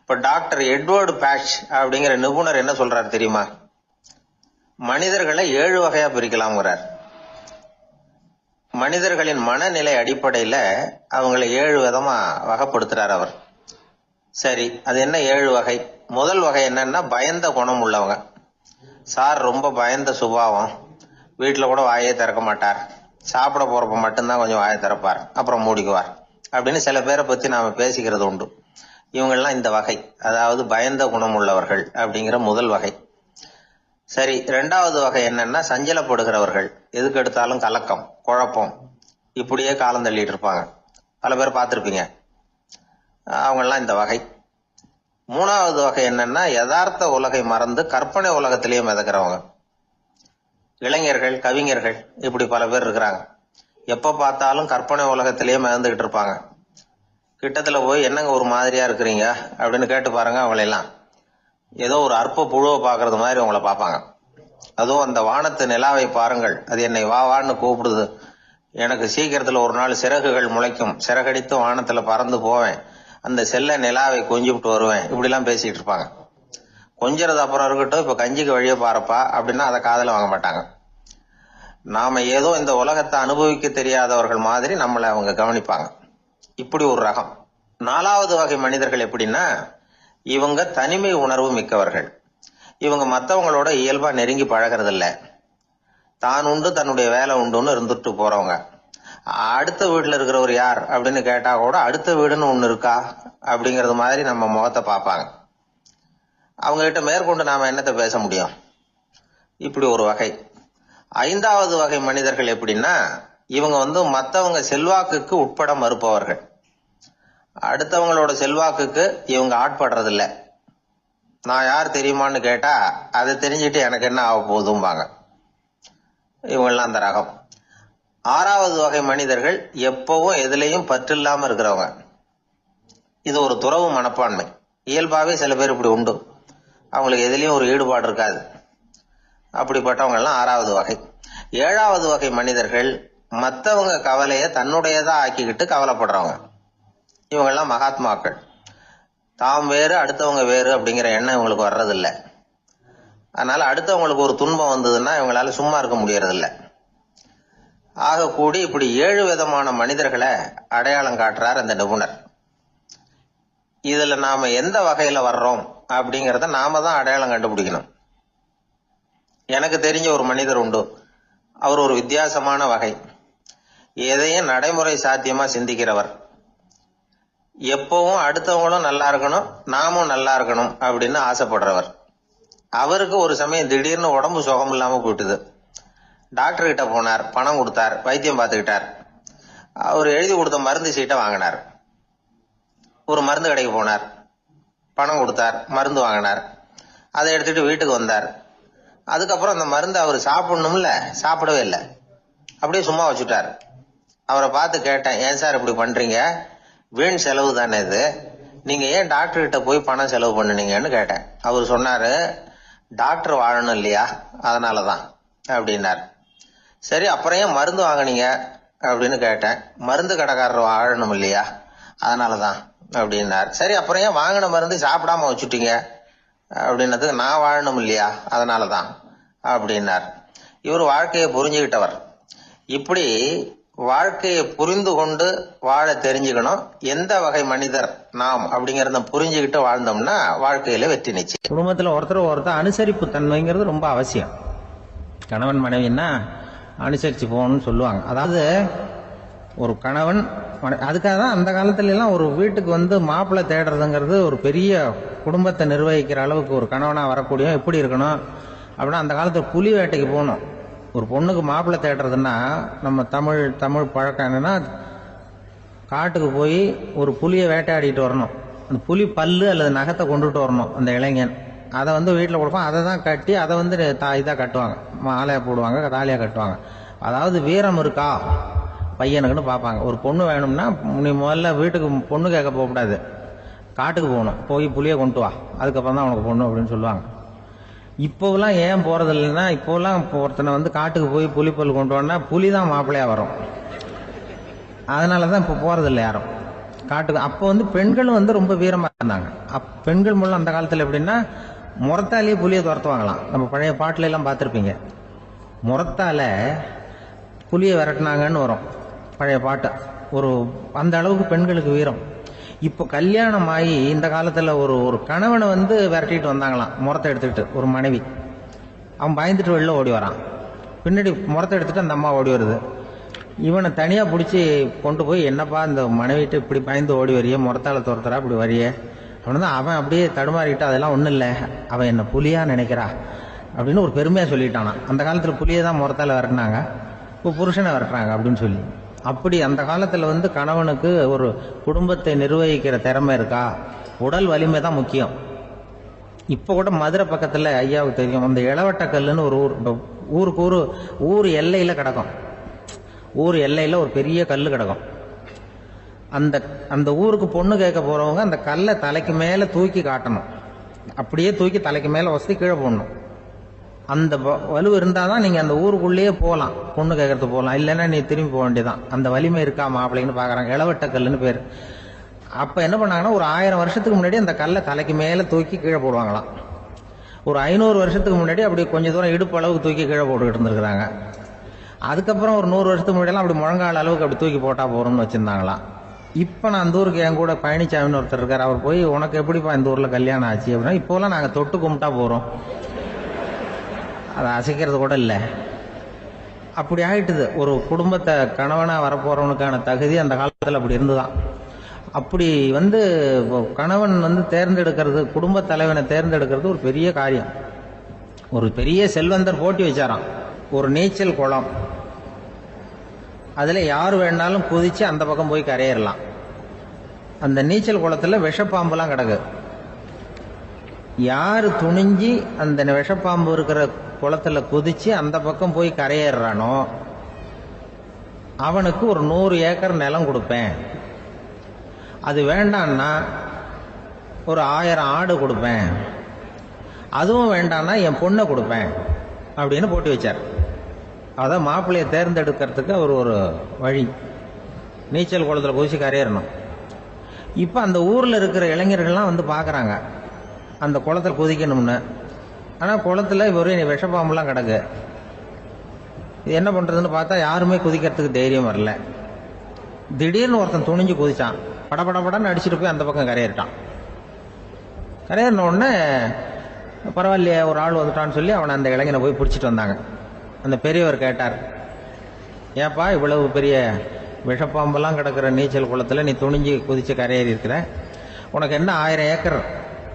இப்ப டாக்டர் எட்வர்டு பேட்ச் அப்படிங்கிற நிபுணர் என்ன சொல்றாரு தெரியுமா? மனிதர்களை 7 வகையா பிரிக்கலாம்ங்கிறார். மனிதர்களின் மனநிலை அடிப்படையில அவங்களை 7 விதமா வகைப்படுத்துறார் அவர். சரி, அது என்ன 7 வகை? முதல் வகை என்னன்னா, பயந்த குணம் உள்ளவங்க. சார் ரொம்ப பயந்த சுபாவம், வீட்டுல கூட வாயே திறக்க மாட்டார், சாப்பிட போறப்ப மட்டும்தான் கொஞ்சம் வாயை திறப்பார், அப்புறம் மூடிக்குவார் அப்படின்னு சில பேரை பத்தி நாம பேசிக்கிறது உண்டு. இவங்கெல்லாம் இந்த வகை, அதாவது பயந்த குணம் உள்ளவர்கள் அப்படிங்கிற முதல் வகை. சரி, 2வது வகை என்னன்னா சஞ்சலப்படுகிறவர்கள். எதுக்கு எடுத்தாலும் கலக்கம், குழப்பம், இப்படியே காலம் தள்ளிட்டு இருப்பாங்க. பல பேர் பார்த்திருப்பீங்க. அவங்கெல்லாம் இந்த வகை. 3வது வகை என்னன்னா யதார்த்த உலகை மறந்து கற்பனை உலகத்திலேயே மிதக்கிறவங்க. இளைஞர்கள், கவிஞர்கள், இப்படி பல பேர் இருக்கிறாங்க. எப்ப பார்த்தாலும் கற்பனை உலகத்திலேயே மிதந்துகிட்டு இருப்பாங்க. கிட்டத்துல போய் என்னங்க ஒரு மாதிரியா இருக்கிறீங்க அப்படின்னு கேட்டு பாருங்க, அவங்களெல்லாம் ஏதோ ஒரு அற்ப புழுவை பாக்குறது மாதிரி அவங்கள பார்ப்பாங்க. அதுவும் அந்த வானத்து நிலாவை பாருங்கள், அது என்னை வா வான்னு கூப்பிடுது, எனக்கு சீக்கிரத்துல ஒரு நாள் சிறகுகள் முளைக்கும், சிறகடித்து வானத்துல பறந்து போவேன், அந்த செல்ல நிலாவை கொஞ்சிவிட்டு வருவேன், இப்படி எல்லாம் பேசிட்டு இருப்பாங்க. கொஞ்சிறது அப்புறம் இருக்கட்டும், இப்ப கஞ்சிக்கு வழியே பாருப்பா அப்படின்னா அதை காதுல வாங்க மாட்டாங்க. நாம ஏதோ இந்த உலகத்தை அனுபவிக்க தெரியாதவர்கள் மாதிரி நம்மளை அவங்க கவனிப்பாங்க. இப்படி ஒரு ரகம். 4வது வகை மனிதர்கள் எப்படின்னா, இவங்க தனிமை உணர்வு மிக்கவர்கள். இவங்க மற்றவங்களோட இயல்பா நெருங்கி பழகிறது இல்ல, தான் உண்டு தன்னுடைய வேலை உண்டுன்னு இருந்துட்டு போறவங்க. அடுத்த வீட்டுல இருக்கிறவர் யார் அப்படின்னு கேட்டா கூட அடுத்த வீடுன்னு ஒண்ணு இருக்கா அப்படிங்கறது மாதிரி நம்ம முகத்தை பார்ப்பாங்க. அவங்க கிட்ட மேற்கொண்டு நாம என்னத்தை பேச முடியும்? இப்படி ஒரு வகை. 5வது வகை மனிதர்கள் எப்படின்னா, இவங்க மத்தவங்க செல்வாக்குக்கு உட்பட மறுப்பவர்கள். அடுத்தவங்களோட செல்வாக்குக்கு இவங்க ஆட்படுறதில்ல. நான் யார் தெரியுமான்னு கேட்டா அதை தெரிஞ்சுட்டு எனக்கு என்ன ஆக போகுதும்பாங்க. இவங்கெல்லாம் அந்த ரகம். 6வது வகை மனிதர்கள் எப்பவும் எதுலையும் பற்று இல்லாம இருக்கிறவங்க. இது ஒரு துறவு மனப்பான்மை. இயல்பாவே சில பேர் இப்படி உண்டு, அவங்களுக்கு எதுலயும் ஒரு ஈடுபாடு இருக்காது. அப்படிப்பட்டவங்க எல்லாம் 6வது வகை. 7வது வகை மனிதர்கள் மற்றவங்க கவலைய தன்னுடையதா ஆக்கிக்கிட்டு கவலைப்படுறவங்க. இவங்கெல்லாம் மகாத்மாக்கள். தாம் வேறு அடுத்தவங்க வேறு அப்படிங்கிற எண்ணம் இவங்களுக்கு வர்றதில்லை. அதனால அடுத்தவங்களுக்கு ஒரு துன்பம் வந்ததுன்னா இவங்களால சும்மா இருக்க முடியறதில்லை. ஆக கூடி இப்படி 7 விதமான மனிதர்களை அடையாளம் காட்டுறார் அந்த நிபுணர். இதுல நாம எந்த வகையில வர்றோம் அப்படிங்கறத நாம தான் அடையாளம் கண்டுபிடிக்கணும். எனக்கு தெரிஞ்ச ஒரு மனிதர் உண்டு. அவர் ஒரு வித்தியாசமான வகை. எதையும் நடைமுறை சாத்தியமா சிந்திக்கிறவர். எப்பவும் அடுத்தவங்களும் நல்லா இருக்கணும், நாமும் நல்லா இருக்கணும் அப்படின்னு ஆசைப்படுறவர். அவருக்கு ஒரு சமயம் திடீர்னு உடம்பு சுகம் இல்லாம போயிட்டுது. டாக்டர் கிட்ட போனார், பணம் கொடுத்தார், வைத்தியம் பார்த்துக்கிட்டார். அவர் எழுதி கொடுத்த மருந்து சீட்டை வாங்கினார். ஒரு மருந்து கடைக்கு போனார், பணம் கொடுத்தார், மருந்து வாங்கினார். அதை எடுத்துட்டு வீட்டுக்கு வந்தார். அதுக்கப்புறம் அந்த மருந்து அவர் சாப்பிடணும்ல, சாப்பிடவே இல்லை, அப்படியே சும்மா வச்சுட்டார். அவரை பார்த்து கேட்டேன், ஏன் சார் இப்படி பண்றீங்க, வீண் செலவு தானே இது, நீங்க ஏன் டாக்டர் கிட்ட போய் பணம் செலவு பண்ணுனீங்கன்னு கேட்டேன். அவர் சொன்னாரு, டாக்டர் வாழணும் இல்லையா, அதனாலதான் அப்படின்னார். சரி, அப்புறம் ஏன் மருந்து வாங்கினீங்க அப்படின்னு கேட்டேன். மருந்து கடைக்காரர் வாழணும் இல்லையா, அதனாலதான் அப்படின்னார். சரி, அப்புறம் ஏன் வாங்கின மருந்து சாப்பிடாம வச்சுட்டீங்க அப்படின்னதுக்கு, நான் வாழணும் இல்லையா அதனாலதான் அப்படின்னார். இவர் வாழ்க்கையை புரிஞ்சுக்கிட்டவர். இப்படி வாழ்க்கையை புரிந்து கொண்டு வாழ தெரிஞ்சுக்கணும். எந்த வகை மனிதர் நாம் அப்படிங்கறத புரிஞ்சுக்கிட்டு வாழ்ந்தோம்னா வாழ்க்கையில வெற்றி நிச்சயம். குடும்பத்துல ஒருத்தர் அனுசரிப்பு தன்மைங்கிறது ரொம்ப அவசியம். கணவன் மனைவின்னா அனுசரிச்சு போகணும்னு சொல்லுவாங்க. அதாவது ஒரு கணவன், அதுக்காக தான் அந்த காலத்துல எல்லாம் ஒரு வீட்டுக்கு மாப்பிள்ளை தேடுறதுங்கிறது ஒரு பெரிய குடும்பத்தை நிர்வகிக்கிற அளவுக்கு ஒரு கணவனா வரக்கூடிய எப்படி இருக்கணும் அப்படின்னா, அந்த காலத்துல புலி வேட்டைக்கு போகணும். ஒரு பொண்ணுக்கு மாப்பிள்ளை தேடுறதுன்னா நம்ம தமிழ் பழக்கம் என்னன்னா, காட்டுக்கு போய் ஒரு புலியை வேட்டையாடிட்டு வரணும். அந்த புலி பல்லு அல்லது நகத்தை கொண்டுட்டு வரணும் அந்த இளைஞன். அதை வீட்டில் கொடுப்பான். அதை தான் கட்டி அதை இதாக கட்டுவாங்க, மாலையா போடுவாங்க, தாலியா கட்டுவாங்க. அதாவது வீரம் இருக்கா பையனுக்குன்னு பார்ப்பாங்க. ஒரு பொண்ணு வேணும்னா நீ முதல்ல வீட்டுக்கு பொண்ணு கேட்க போகக்கூடாது, காட்டுக்கு போகணும், போய் புலியை கொண்டு வா, அதுக்கப்புறம் தான் உனக்கு பொண்ணு அப்படின்னு சொல்லுவாங்க. இப்போலாம் ஏன் போறது இல்லைன்னா, இப்போலாம் ஒருத்தனை காட்டுக்கு போய் புலிப்பல் கொண்டு வரனா புலி தான் மாப்பிள்ளையா வரும். அதனாலதான் இப்போ போறது இல்லை யாரும் காட்டுக்கு. அப்போ பெண்களும் ரொம்ப வீரமா இருந்தாங்க. பெண்கள் மூலம் அந்த காலத்துல எப்படின்னா, முறத்தாலேயே புலியை துரத்துவாங்களாம். நம்ம பழைய பாட்டுல எல்லாம் பார்த்திருப்பீங்க. முறத்தால புலியை விரட்டினாங்கன்னு வரும் பழைய பாட்டு. அந்த அளவுக்கு பெண்களுக்கு வீரம். இப்போ கல்யாணம் ஆகி இந்த காலத்துல ஒரு கணவனை விரட்டிட்டு வந்தாங்களாம் முறத்தை எடுத்துக்கிட்டு. ஒரு மனைவி, அவன் பயந்துட்டு வெளில ஓடி வரான். பின்னாடி முறத்தை எடுத்துட்டு அந்த அம்மா ஓடி வருது. இவனை தனியா பிடிச்சி கொண்டு போய், என்னப்பா இந்த மனைவிட்டு இப்படி பயந்து ஓடி வரிய, முறத்தால துரத்துறா இப்படி வரிய அப்படின்னா, அவன் அப்படியே தடுமாறிக்கிட்டு, அதெல்லாம் ஒண்ணும் இல்லை, அவன் என்ன புலியா நினைக்கிறா, அப்படின்னு ஒரு பெருமையாக சொல்லிட்டானா. அந்த காலத்தில் புலியை தான் முறத்தால் விரட்டினாங்க, இப்போ புருஷனை விரட்டுறாங்க அப்படின்னு சொல்லி. அப்படி அந்த காலத்தில் வந்து கணவனுக்கு ஒரு குடும்பத்தை நிர்வகிக்கிற திறமை இருக்கா, உடல் வலிமை தான் முக்கியம். இப்போ கூட மதுரை பக்கத்தில் ஐயாவுக்கு தெரியும், அந்த இளவட்டக்கல்லுன்னு ஒரு ஊருக்கு ஊர் எல்லையில் கிடக்கும். ஊர் எல்லையில் ஒரு பெரிய கல் கிடக்கும். அந்த ஊருக்கு பொண்ணு கேட்க போகிறவங்க அந்த கல்லை தலைக்கு மேலே தூக்கி காட்டணும். அப்படியே தூக்கி தலைக்கு மேலே வசதி கீழே போடணும். அந்த வலு இருந்தால் தான் நீங்கள் அந்த ஊருக்குள்ளேயே போகலாம், பொண்ணு கேட்கறது போகலாம். இல்லைன்னா நீ திரும்பி போக வேண்டியதான். அந்த வலிமை இருக்கா மாப்பிள்ளைன்னு பார்க்குறாங்க. இளவட்டக்கல்லுன்னு பேர். அப்போ என்ன பண்ணாங்கன்னா, ஒரு 1000 வருஷத்துக்கு முன்னாடி அந்த கல்லை தலைக்கு மேலே தூக்கி கீழே போடுவாங்களாம். ஒரு 500 வருஷத்துக்கு முன்னாடி அப்படி கொஞ்சம் தூரம் இடுப்பு அளவுக்கு தூக்கி கீழே போட்டுக்கிட்டு இருந்திருக்கிறாங்க. அதுக்கப்புறம் ஒரு 100 வருஷத்துக்கு முன்னாடியெல்லாம் அப்படி முழங்கால அளவுக்கு அப்படி தூக்கி போட்டால் போகிறோம்னு வச்சுருந்தாங்களாம். இப்போ நான் அந்த ஊருக்கு என் கூட பழனிசாமின்னு ஒருத்தர் இருக்கார். அவர் போய், உனக்கு எப்படிப்பா இந்த ஊரில் கல்யாணம் ஆச்சு அப்படின்னா, இப்போலாம் நாங்கள் தொட்டு கும்பிட்டா போகிறோம், அதை அசைக்கிறது கூட இல்லை. அப்படி ஆகிட்டுது. ஒரு குடும்பத்தை கணவனாக வரப்போகிறவனுக்கான தகுதி அந்த காலத்தில் அப்படி இருந்துதான். அப்படி வந்து கணவன் வந்து தேர்ந்தெடுக்கிறது, குடும்ப தலைவனை தேர்ந்தெடுக்கிறது ஒரு பெரிய காரியம். ஒரு பெரிய செல்வந்தர் போட்டி வச்சாராம், ஒரு நீச்சல் குளம், அதில் யார் வேணாலும் குதிச்சு அந்த பக்கம் போய் கரையேறலாம். அந்த நீச்சல் குளத்தில் விஷப்பாம்புலாம் கிடக்கு. யார் துணிஞ்சி அந்த விஷப்பாம்பு இருக்கிற குளத்துல குதிச்சு அந்த பக்கம் போய் கரையேறானோ அவனுக்கு ஒரு 100 ஏக்கர் நிலம் கொடுப்பேன். அது வேண்டான்னா ஒரு 1000 ஆடு கொடுப்பேன். அதுவும் வேண்டான்னா என் பொண்ணை கொடுப்பேன் அப்படின்னு போட்டி வச்சார். அதான் மாப்பிள்ளையை தேர்ந்தெடுக்கிறதுக்கு அவர் ஒரு வழி, நீச்சல் குளத்தில் குதிச்சு கரையேறணும். இப்போ அந்த ஊரில் இருக்கிற இளைஞர்கள்லாம் வந்து பார்க்குறாங்க அந்த குளத்தில் குதிக்கணும்னு. ஆனால் குளத்தில் ஒரே விஷப்பாம்புலாம் கிடக்கு. இது என்ன பண்ணுறதுன்னு பார்த்தா யாருமே குதிக்கிறதுக்கு தைரியம் வரல. திடீர்னு ஒருத்தன் துணிஞ்சு குதிச்சான். படபடன்னு அடிச்சுட்டு போய் அந்த பக்கம் கரையேறிட்டான். கரையேறின உடனே பரவாயில்லையே ஒரு ஆள் வந்துட்டான்னு சொல்லி அவனை அந்த இளைஞனை போய் பிடிச்சிட்டு வந்தாங்க. அந்த பெரியவர் கேட்டார், ஏப்பா இவ்வளவு பெரிய விஷப்பாம்பெல்லாம் கிடக்கிற நீச்சல் குளத்தில் நீ துணிஞ்சு குதிச்சு கரையேறி இருக்கிற, உனக்கு என்ன 1000 ஏக்கர்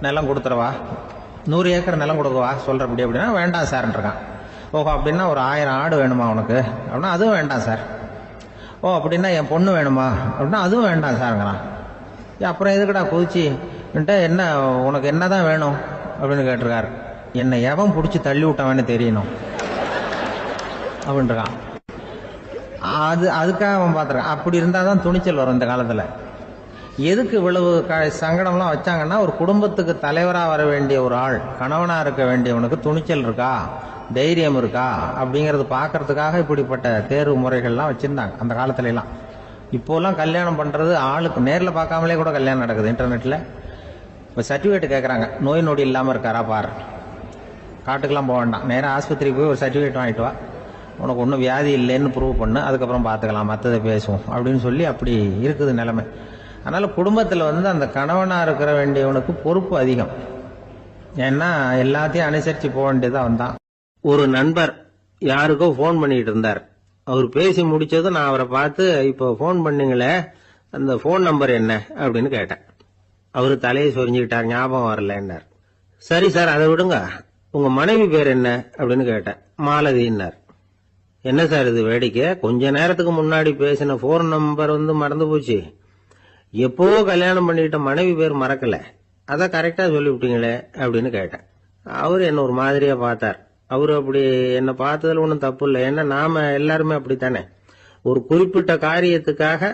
நிலம் கொடுத்துறவா, 100 ஏக்கர் நிலம் கொடுக்கவா சொல்கிறபடி அப்படின்னா, வேண்டாம் சார்ன்றான். ஓஹோ அப்படின்னா ஒரு 1000 ஆடு வேணுமா உனக்கு அப்படின்னா, அதுவும் வேண்டாம் சார். ஓ அப்படின்னா என் பொண்ணு வேணுமா அப்படின்னா, அதுவும் வேண்டாம் சாருங்கிறான். அப்புறம் எதுக்குடா குதிச்சுன்ட்டு, என்ன உனக்கு என்ன தான் வேணும் அப்படின்னு கேட்டிருக்காரு. என்னை எவன் பிடிச்சி தள்ளி விட்டவன்னு தெரியணும் அப்படின்றான். அதுக்காக அவன் பார்த்துருக்கான். அப்படி இருந்தால் தான் துணிச்சல் வரும் இந்த காலத்தில். எதுக்கு இவ்வளவு சங்கடம்லாம் வச்சாங்கன்னா, ஒரு குடும்பத்துக்கு தலைவராக வர வேண்டிய ஒரு ஆள், கணவனாக இருக்க வேண்டியவனுக்கு துணிச்சல் இருக்கா, தைரியம் இருக்கா அப்படிங்கிறது பார்க்கறதுக்காக இப்படிப்பட்ட தேர்வு முறைகள்லாம் வச்சுருந்தாங்க அந்த காலத்துலலாம். இப்போலாம் கல்யாணம் பண்ணுறது ஆளுக்கு நேரில் பார்க்காமலே கூட கல்யாணம் நடக்குது இன்டர்நெட்டில். இப்போ சர்டிஃபிகேட் கேட்குறாங்க, நோய் நொடி இல்லாமல் இருக்காரா பார், காட்டுக்கெல்லாம் போக வேண்டாம், நேராக ஆஸ்பத்திரிக்கு போய் ஒரு சர்டிஃபிகேட் வாங்கிட்டு வா, உனக்கு ஒன்றும் வியாதி இல்லைன்னு ப்ரூவ் பண்ணு, அதுக்கப்புறம் பார்த்துக்கலாம், மற்றதை பேசுவோம் அப்படின்னு சொல்லி அப்படி இருக்குது நிலைமை. அதனால் குடும்பத்தில் வந்து அந்த கணவனாக இருக்கிற வேண்டியவனுக்கு பொறுப்பு அதிகம். ஏன்னா எல்லாத்தையும் அனுசரித்து போக வேண்டியதாக வந்தான். ஒரு நண்பர் யாருக்கோ ஃபோன் பண்ணிட்டு இருந்தார். அவர் பேசி முடிச்சதும் நான் அவரை பார்த்து, இப்போ ஃபோன் பண்ணீங்களே அந்த ஃபோன் நம்பர் என்ன அப்படின்னு கேட்டேன். அவரு தலையை சொரிஞ்சுக்கிட்டார், ஞாபகம் வரலன்னார். சரி சார் அதை விடுங்க, உங்க மனைவி பேர் என்ன அப்படின்னு கேட்டேன். மாலதின்னார். என்ன சார் இது வேடிக்கை, கொஞ்ச நேரத்துக்கு முன்னாடி பேசின ஃபோன் நம்பர் வந்து மறந்து போச்சு, எப்போ கல்யாணம் பண்ணிக்கிட்ட மனைவி பேர் மறக்கல, அதான் கரெக்டா சொல்லிவிட்டீங்களே அப்படின்னு கேட்டேன். அவரு என்ன ஒரு மாதிரியா பார்த்தார். அவரு அப்படி என்ன பார்த்ததுல ஒன்றும் தப்பு இல்லை, ஏன்னா நாம எல்லாருமே அப்படித்தானே, ஒரு குறிப்பிட்ட காரியத்துக்காக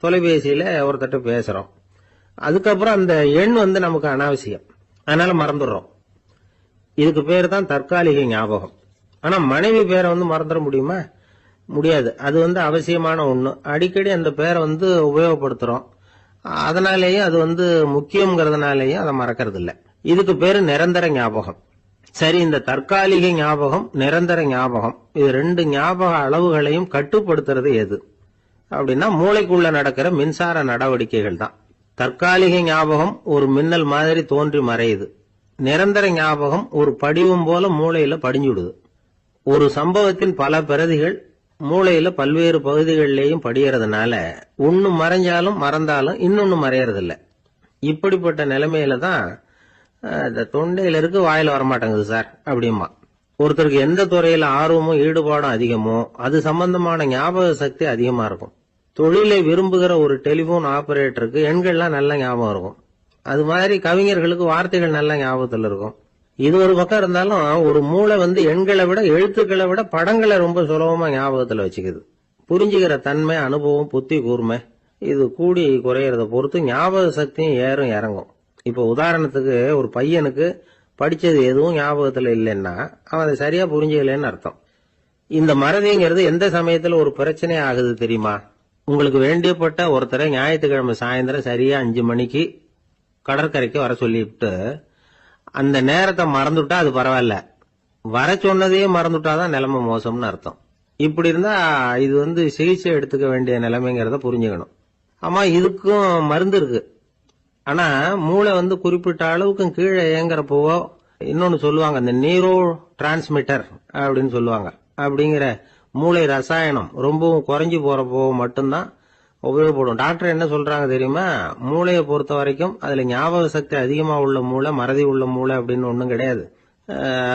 தொலைபேசியில ஒருத்தட்ட பேசுறோம், அதுக்கப்புறம் அந்த எண் வந்து நமக்கு அனாவசியம், அதனால மறந்துடுறோம். இதுக்கு பேர் தான் தற்காலிக ஞாபகம். ஆனா மனைவி பேரை வந்து மறந்துட முடியுமா? முடியாது. அது வந்து அவசியமான ஒண்ணு. அடிக்கடி அந்த பேரை வந்து உபயோகப்படுத்துறோம், அதனாலேயும் அது வந்து முக்கியங்கிறதுனாலேயும் அதை மறக்கிறது இல்லை. இதுக்கு பேரு நிரந்தர ஞாபகம். சரி, இந்த தற்காலிக ஞாபகம், நிரந்தர ஞாபகம், இது 2 ஞாபக அளவுகளையும் கட்டுப்படுத்துறது எது அப்படின்னா, மூளைக்குள்ள நடக்கிற மின்சார நடவடிக்கைகள் தான். தற்காலிக ஞாபகம் ஒரு மின்னல் மாதிரி தோன்றி மறையுது. நிரந்தர ஞாபகம் ஒரு படிவம் போல மூளையில படிஞ்சுடுது. ஒரு சம்பவத்தின் பல பிரதிகள் மூளையில பல்வேறு பகுதிகளிலேயும் படியறதுனால ஒன்னு மறைஞ்சாலும் மறந்தாலும் இன்னொன்னு மறையறதில்ல. இப்படிப்பட்ட நிலைமையில தான் இந்த தொண்டையில இருக்கு வாயில வரமாட்டேங்குது சார் அப்படிமா. ஒருத்தருக்கு எந்த துறையில ஆர்வமும் ஈடுபாடும் அதிகமோ அது சம்பந்தமான ஞாபக சக்தி அதிகமா இருக்கும். தொழிலை விரும்புகிற ஒரு டெலிபோன் ஆபரேட்டருக்கு எண்கள்லாம் நல்ல ஞாபகம் இருக்கும். அது மாதிரி கவிஞர்களுக்கு வார்த்தைகள் நல்ல ஞாபகத்தில் இருக்கும். இது ஒரு பக்கம் இருந்தாலும் ஒரு மூளை எண்களை விட எழுத்துக்களை விட படங்களை ரொம்ப சுலபமா ஞாபகத்துல வச்சுக்குது. புரிஞ்சுக்கிற தன்மை, அனுபவம், புத்தி கூர்மை இது கூடி குறையறத பொறுத்து ஞாபக சக்தியும் ஏறும் இறங்கும். இப்ப உதாரணத்துக்கு ஒரு பையனுக்கு படிச்சது எதுவும் ஞாபகத்துல இல்லைன்னா அவன் அதை சரியா புரிஞ்சுக்கலன்னு அர்த்தம். இந்த மறதிங்கிறது எந்த சமயத்துல ஒரு பிரச்சனை ஆகுது தெரியுமா? உங்களுக்கு வேண்டியப்பட்ட ஒருத்தரை ஞாயிற்றுக்கிழமை சாயந்தரம் சரியா 5 மணிக்கு கடற்கரைக்கு வர சொல்லிவிட்டு அந்த நேரத்தை மறந்துட்டா அது பரவாயில்ல, வர சொன்னதையே மறந்துட்டாதான் நிலைமை மோசம்னு அர்த்தம். இப்படி இருந்தா இது சிகிச்சை எடுத்துக்க வேண்டிய நிலைமைங்கிறத புரிஞ்சுக்கணும். ஆமா, இதுக்கும் மருந்து இருக்கு. ஆனா மூளை குறிப்பிட்ட அளவுக்கு கீழே இயங்குறப்போ இன்னொன்னு சொல்லுவாங்க, இந்த நியூரோ டிரான்ஸ்மிட்டர் அப்படின்னு சொல்லுவாங்க. அப்படிங்கிற மூளை ரசாயனம் ரொம்பவும் குறைஞ்சு போறப்போ மட்டும்தான் உபயோகப்படும். டாக்டர் என்ன சொல்றாங்க தெரியுமா? மூளையை பொறுத்த வரைக்கும் அதுல ஞாபக சக்தி அதிகமா உள்ள மூளை, மறதி உள்ள மூளை அப்படின்னு ஒண்ணும் கிடையாது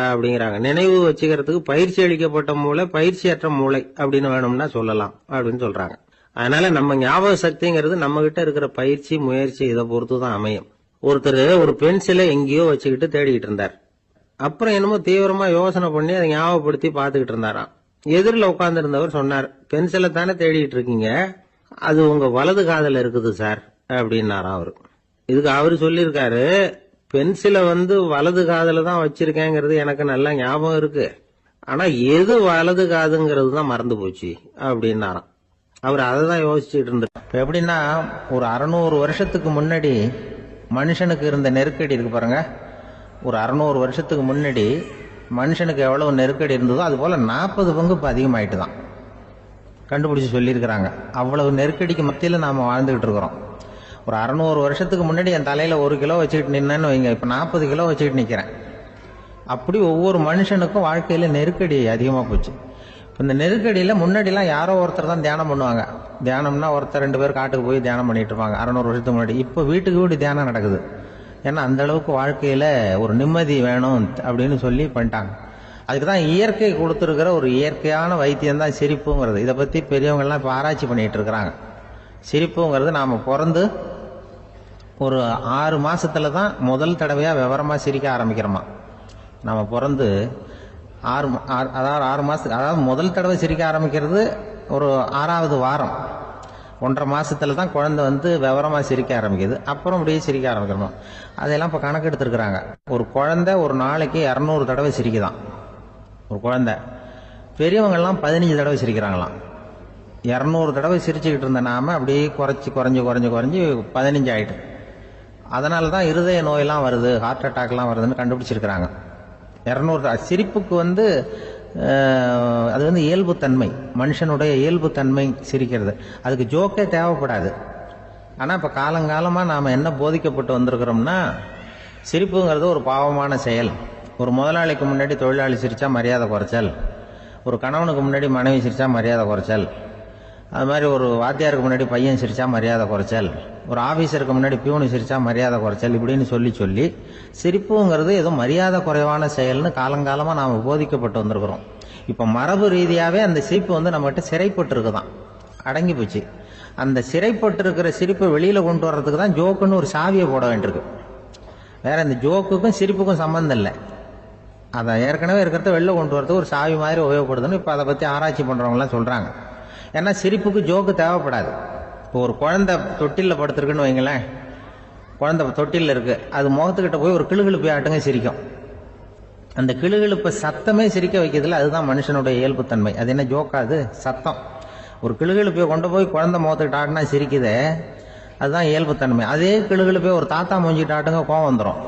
அப்படிங்கிறாங்க. நினைவு வச்சுக்கிறதுக்கு பயிற்சி அளிக்கப்பட்ட மூளை, பயிற்சியற்ற மூளை அப்படின்னு வேணும்னா சொல்லலாம் அப்படின்னு சொல்றாங்க. அதனால நம்ம ஞாபக சக்திங்கிறது நம்ம கிட்ட இருக்கிற பயிற்சி, முயற்சி இதை பொறுத்துதான் அமையும். ஒருத்தர் ஒரு பென்சிலை எங்கேயோ வச்சுக்கிட்டு தேடிக்கிட்டு இருந்தார். அப்புறம் என்னமோ தீவிரமா யோசனை பண்ணி அதை ஞாபகப்படுத்தி பாத்துக்கிட்டு இருந்தாராம். எதிரில் உட்கார்ந்து இருந்தவர் சொன்னார், பென்சிலை தானே தேடிட்டு இருக்கீங்க, அது உங்க வலது காதுல இருக்குது சார் அப்படின்னாராம் அவரு. இதுக்கு அவரு சொல்லியிருக்காரு, பென்சிலை வலது காதுல தான் வச்சிருக்கேங்கிறது எனக்கு நல்லா ஞாபகம் இருக்கு, ஆனா எது வலது காதுங்கிறது தான் மறந்து போச்சு அப்படின்னாராம். அவர் அதை தான் யோசிச்சுட்டு இருந்தார். இப்ப எப்படின்னா, ஒரு 600 வருஷத்துக்கு முன்னாடி மனுஷனுக்கு இருந்த நெருக்கடி இருக்கு பாருங்க. ஒரு 600 வருஷத்துக்கு முன்னாடி மனுஷனுக்கு எவ்வளவு நெருக்கடி இருந்ததோ அது போல 40 பங்கு இப்ப அதிகமாயிட்டு தான் கண்டுபிடிச்சு சொல்லியிருக்கிறாங்க. அவ்வளவு நெருக்கடிக்கு மத்தியில் நாம வாழ்ந்துகிட்டு இருக்கிறோம். ஒரு 600 வருஷத்துக்கு முன்னாடி என் தலையில 1 கிலோ வச்சுக்கிட்டு நின்னேன்னு வைங்க, இப்ப 40 கிலோ வச்சுக்கிட்டு நிக்கிறேன். அப்படி ஒவ்வொரு மனுஷனுக்கும் வாழ்க்கையில நெருக்கடி அதிகமா போச்சு. இந்த நெருக்கடியில முன்னாடிலாம் யாரோ ஒருத்தர் தான் தியானம் பண்ணுவாங்க. தியானம்னா ஒருத்தர் 2 பேர் காட்டுக்கு போய் தியானம் பண்ணிட்டு இருப்பாங்க 600 வருஷத்துக்கு முன்னாடி. இப்ப வீட்டுக்கு வீடு தியானம் நடக்குது. ஏன்னா அந்த அளவுக்கு வாழ்க்கையில ஒரு நிம்மதி வேணும் அப்படின்னு சொல்லி பண்ணிட்டாங்க. அதுக்குதான் இயற்கை கொடுத்துருக்கிற ஒரு இயற்கையான வைத்தியம் தான் சிரிப்புங்கிறது. இதை பத்தி பெரியவங்க எல்லாம் இப்ப ஆராய்ச்சி பண்ணிட்டு இருக்கிறாங்க. சிரிப்புங்கிறது நாம பிறந்து ஒரு 6 மாசத்துல தான் முதல் தடவையா விவரமா சிரிக்க ஆரம்பிக்கிறோமா. நாம பிறந்து 6 மாசத்துக்கு, அதாவது முதல் தடவை சிரிக்க ஆரம்பிக்கிறது ஒரு 6வது வாரம், 1.5 மாசத்துல தான் குழந்தை விவரமா சிரிக்க ஆரம்பிக்குது. அப்புறம் அப்படியே சிரிக்க ஆரம்பிக்கணும். அதெல்லாம் இப்ப கணக்கு எடுத்திருக்கிறாங்க. ஒரு குழந்தை ஒரு நாளைக்கு 200 தடவை சிரிக்குதான் ஒரு குழந்தை. பெரியவங்க எல்லாம் 15 தடவை சிரிக்கிறாங்களாம். 200 தடவை சிரிச்சுக்கிட்டு இருந்த நாம அப்படியே குறைஞ்சி 15 ஆயிட்டு. அதனாலதான் இருதய நோயெல்லாம் வருது, ஹார்ட் அட்டாக் எல்லாம் வருதுன்னு கண்டுபிடிச்சிருக்கிறாங்க. 200 சிரிப்புக்கு அது இயல்புத்தன்மை, மனுஷனுடைய இயல்புத்தன்மை சிரிக்கிறது. அதுக்கு ஜோக்கே தேவைப்படாது. ஆனா இப்ப காலங்காலமா நாம என்ன போதிக்கப்பட்டு வந்திருக்கிறோம்னா, சிரிப்புங்கிறது ஒரு பாவமான செயல். ஒரு முதலாளிக்கு முன்னாடி தொழிலாளி சிரிச்சா மரியாதை குறைச்சல், ஒரு கணவனுக்கு முன்னாடி மனைவி சிரிச்சா மரியாதை குறைச்சல், அது மாதிரி ஒரு வாத்தியாருக்கு முன்னாடி பையன் சிரிச்சா மரியாதை குறைச்சல், ஒரு ஆபீசருக்கு முன்னாடி பியூனு சிரிச்சா மரியாதை குறைச்சல், இப்படின்னு சொல்லி சிரிப்புங்கிறது ஏதோ மரியாதை குறைவான செயல்னு காலங்காலமா நாம போதிக்கப்பட்டு வந்திருக்கிறோம். இப்ப மரபு ரீதியாவே அந்த சிரிப்பு நம்ம கிட்ட சிறைப்பட்டு இருக்குதான், அடங்கி போச்சு. அந்த சிறைப்பட்டு இருக்கிற சிரிப்பை வெளியில கொண்டு வர்றதுக்கு தான் ஜோக்குன்னு ஒரு சாவியை போட வேண்டியிருக்கு. வேற இந்த ஜோக்குக்கும் சிரிப்புக்கும் சம்பந்தம் இல்லை. அதை ஏற்கனவே இருக்கிறத வெளில கொண்டு வரதுக்கு ஒரு சாவி மாதிரி உபயோகப்படுதுன்னு இப்ப அதை பத்தி ஆராய்ச்சி பண்றவங்க எல்லாம் சொல்றாங்க. ஏன்னா சிரிப்புக்கு ஜோக்கு தேவைப்படாது. இப்போ ஒரு குழந்தை தொட்டில படுத்திருக்குன்னு வைங்களேன், குழந்தை தொட்டில இருக்கு, அது முகத்துக்கிட்ட போய் ஒரு கிளுகிழுப்பை ஆட்டுங்க சிரிக்கும். அந்த கிளுகிழுப்பை சத்தமே சிரிக்க வைக்கிறதுல அதுதான் மனுஷனுடைய இயல்புத்தன்மை. அது என்ன ஜோக்கா? அது சத்தம். ஒரு கிளுகிழுப்பையை கொண்டு போய் குழந்தை முகத்துக்கிட்ட ஆட்டினா சிரிக்குதே, அதுதான் இயல்புத்தன்மை. அதே கிளுகிழுப்பையை ஒரு தாத்தா மூஞ்சிட்டு ஆட்டுங்க, கோவம் வந்துடும்,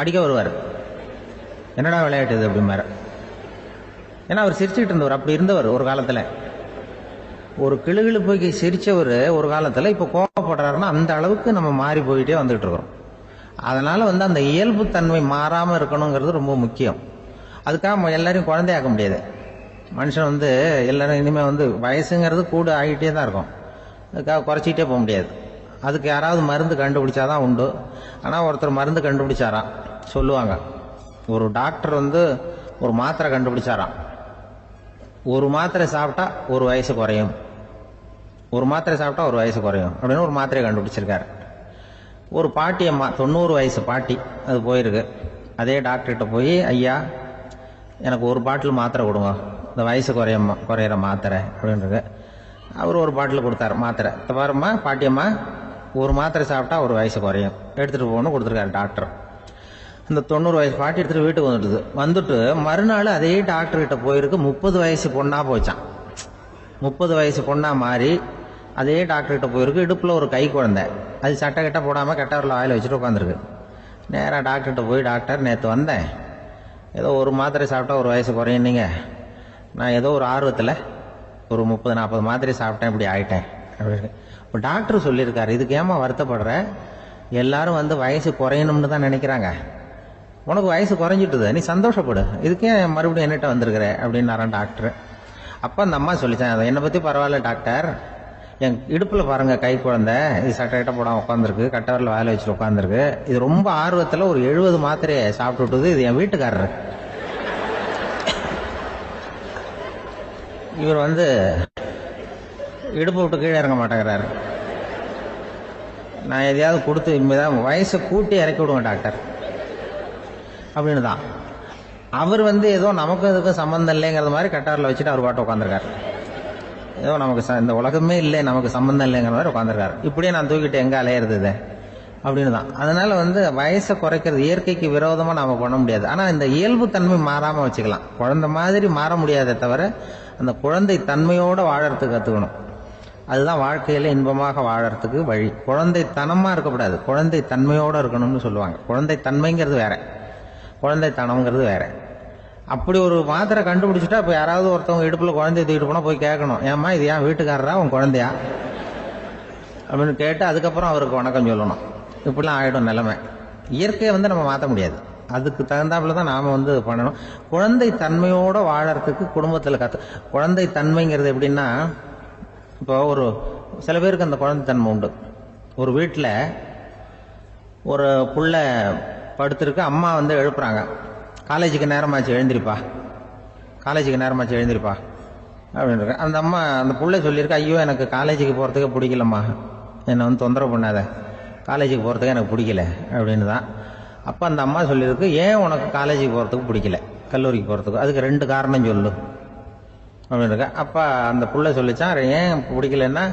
அடிக்க வருவார். என்னடா விளையாட்டு இது அப்படிமாரு. ஏன்னா அவர் சிரிச்சுக்கிட்டு இருந்தவர், அப்படி இருந்தவர் ஒரு காலத்துல. ஒரு கிளுகிழுப்பைக்கு சிரிச்சவர் ஒரு காலத்துல இப்ப கோவப்படுறாருன்னா அந்த அளவுக்கு நம்ம மாறி போயிட்டே வந்துட்டு இருக்கிறோம். அதனால அந்த இயல்புத்தன்மை மாறாம இருக்கணுங்கிறது ரொம்ப முக்கியம். அதுக்காக எல்லாரையும் குழந்தையாக்க முடியாது. மனுஷன் எல்லாரும் இனிமே வயசுங்கிறது கூட ஆகிட்டே தான் இருக்கும். அதுக்காக குறைச்சிக்கிட்டே போக முடியாது. அதுக்கு யாராவது மருந்து கண்டுபிடிச்சாதான் உண்டு. ஆனா ஒருத்தர் மருந்து கண்டுபிடிச்சாராம், சொல்லுவாங்க, ஒரு டாக்டர் ஒரு மாத்திரை கண்டுபிடிச்சாராம். ஒரு மாத்திரை சாப்பிட்டா ஒரு வயசு குறையும், ஒரு மாத்திரை சாப்பிட்டா ஒரு வயசு குறையும் அப்படின்னு ஒரு மாத்திரையை கண்டுபிடிச்சிருக்காரு. ஒரு பாட்டி அம்மா, 90 வயசு பாட்டி, அது போயிருக்கு. அதே டாக்டர்கிட்ட போய், ஐயா எனக்கு ஒரு பாட்டில் மாத்திரை கொடுங்க, இந்த வயசு குறையிற மாத்திரை அப்படின்றது. அவர் ஒரு பாட்டில் கொடுத்தாரு மாத்திரை. பாரும்மா பாட்டியம்மா, ஒரு மாத்திரை சாப்பிட்டா ஒரு வயசு குறையும், எடுத்துகிட்டு போகணும்னு கொடுத்துருக்காரு டாக்டர். இந்த 90 வயசு பாட்டி எடுத்துகிட்டு வீட்டுக்கு வந்துட்டு மறுநாள் அதே டாக்டர்கிட்ட போயிருக்கு. 30 வயசு பொண்ணாக போச்சான். 30 வயசு பொண்ணாக மாறி அதே டாக்டர்கிட்ட போயிருக்கு. இடுப்பில் ஒரு கை குழந்தை, அது சட்டை கிட்ட போடாமல் கெட்டவரில் வாயில் வச்சுட்டு உட்காந்துருக்கு. நேராக டாக்டர்கிட்ட போய், டாக்டர் நேற்று வந்தேன், ஏதோ ஒரு மாத்திரை சாப்பிட்டா ஒரு வயசு குறையுன்னீங்க, நான் ஏதோ ஒரு ஆர்வத்தில் ஒரு 30-40 மாத்திரை சாப்பிட்டேன், இப்படி ஆகிட்டேன் அப்படின்னு. இப்போ டாக்டர் சொல்லியிருக்காரு, இதுக்கு ஏமா வருத்தப்படுற, எல்லாரும் வயசு குறையணும்னு தான் நினைக்கிறாங்க, உனக்கு வயசு குறைஞ்சிட்டுது, நீ சந்தோஷப்படு, இதுக்கே மறுபடியும் என்னட்ட வந்திருக்கிற அப்படின்னாரான் டாக்டர். அப்போ அந்த அம்மா சொல்லிச்சேன், அதை என்னை பற்றி பரவாயில்ல டாக்டர், என் இடுப்பில் பாருங்க கை குழந்தை, இது சட்டை கிட்ட போடாமல் உட்காந்துருக்கு, கட்டவரில் வாயில வச்சுட்டு உட்காந்துருக்கு, இது ரொம்ப ஆர்வத்தில் ஒரு 70 மாத்திரையை சாப்பிட்டுட்டுது, இது என் வீட்டுக்காரரு. இவர் இடுப்பு விட்டு கீழே இறங்க மாட்டேங்கிறாரு. நான் எதையாவது கொடுத்து இனிமேதான் வயசை கூட்டி இறக்கி விடுவேன் டாக்டர் அப்படின்னு தான். அவர் ஏதோ நமக்கு இதுக்கும் சம்மந்தம் இல்லைங்கிறது மாதிரி கட்டாரில் வச்சுட்டு அவர் பாட்டு உட்காந்துருக்காரு. ஏதோ நமக்கு இந்த உலகமே இல்லை, நமக்கு சம்மந்தம் இல்லைங்கிற மாதிரி உட்காந்துருக்காரு. இப்படியே நான் தூக்கிட்டு எங்கே அலையிறது இது அப்படின்னு தான். அதனால வயசை குறைக்கிறது இயற்கைக்கு விரோதமாக நாம பண்ண முடியாது. ஆனால் இந்த இயல்பு தன்மை மாறாமல் வச்சுக்கலாம். குழந்தை மாதிரி மாற முடியாதே தவிர அந்த குழந்தை தன்மையோடு வாழறதுக்கு கற்றுக்கணும். அதுதான் வாழ்க்கையில் இன்பமாக வாழறதுக்கு வழி. குழந்தைத்தனமாக இருக்கக்கூடாது, குழந்தை தன்மையோடு இருக்கணும்னு சொல்லுவாங்க. குழந்தை தன்மைங்கிறது வேற, குழந்தைத்தனம்ங்கிறது வேற. அப்படி ஒரு மாத்திரை கண்டுபிடிச்சிட்டா இப்போ யாராவது ஒருத்தவங்க இடுப்பில் குழந்தைய தூக்கிட்டு போனால் போய் கேட்கணும், ஏம்மா இது ஏன் வீட்டுக்காரரா உன் குழந்தையா அப்படின்னு கேட்டு அதுக்கப்புறம் அவருக்கு வணக்கம் சொல்லணும். இப்படிலாம் ஆகிடும் நிலைமை. இயற்கையை நம்ம மாற்ற முடியாது, அதுக்கு தகுந்தாப்புல தான் நாம் பண்ணணும். குழந்தை தன்மையோடு வாழறதுக்கு குடும்பத்தில் குழந்தை தன்மைங்கிறது எப்படின்னா, இப்போ சில பேருக்கு அந்த குழந்தை தன்மை உண்டு. ஒரு வீட்டில் ஒரு புள்ள படுத்திருக்கு, அம்மா எழுப்புறாங்க, காலேஜுக்கு நேரமாச்சு எழுந்திருப்பா, காலேஜுக்கு நேரமாச்சு எழுந்திருப்பா அப்படின்னு. அந்த அம்மா அந்த புள்ளை சொல்லியிருக்கு, ஐயோ எனக்கு காலேஜுக்கு போகிறதுக்கே பிடிக்கலம்மா, என்னை தொந்தரவு பண்ணாத, காலேஜுக்கு போகிறதுக்கு எனக்கு பிடிக்கல அப்படின்னு தான். அப்போ அந்த அம்மா சொல்லியிருக்கு, ஏன் உனக்கு காலேஜுக்கு போகிறதுக்கு பிடிக்கல, கல்லூரிக்கு போகிறதுக்கு, அதுக்கு 2 காரணம் சொல்லு அப்படின்னு இருக்க. அப்போ அந்த புள்ளை சொல்லிச்சான், ஏன் பிடிக்கலன்னா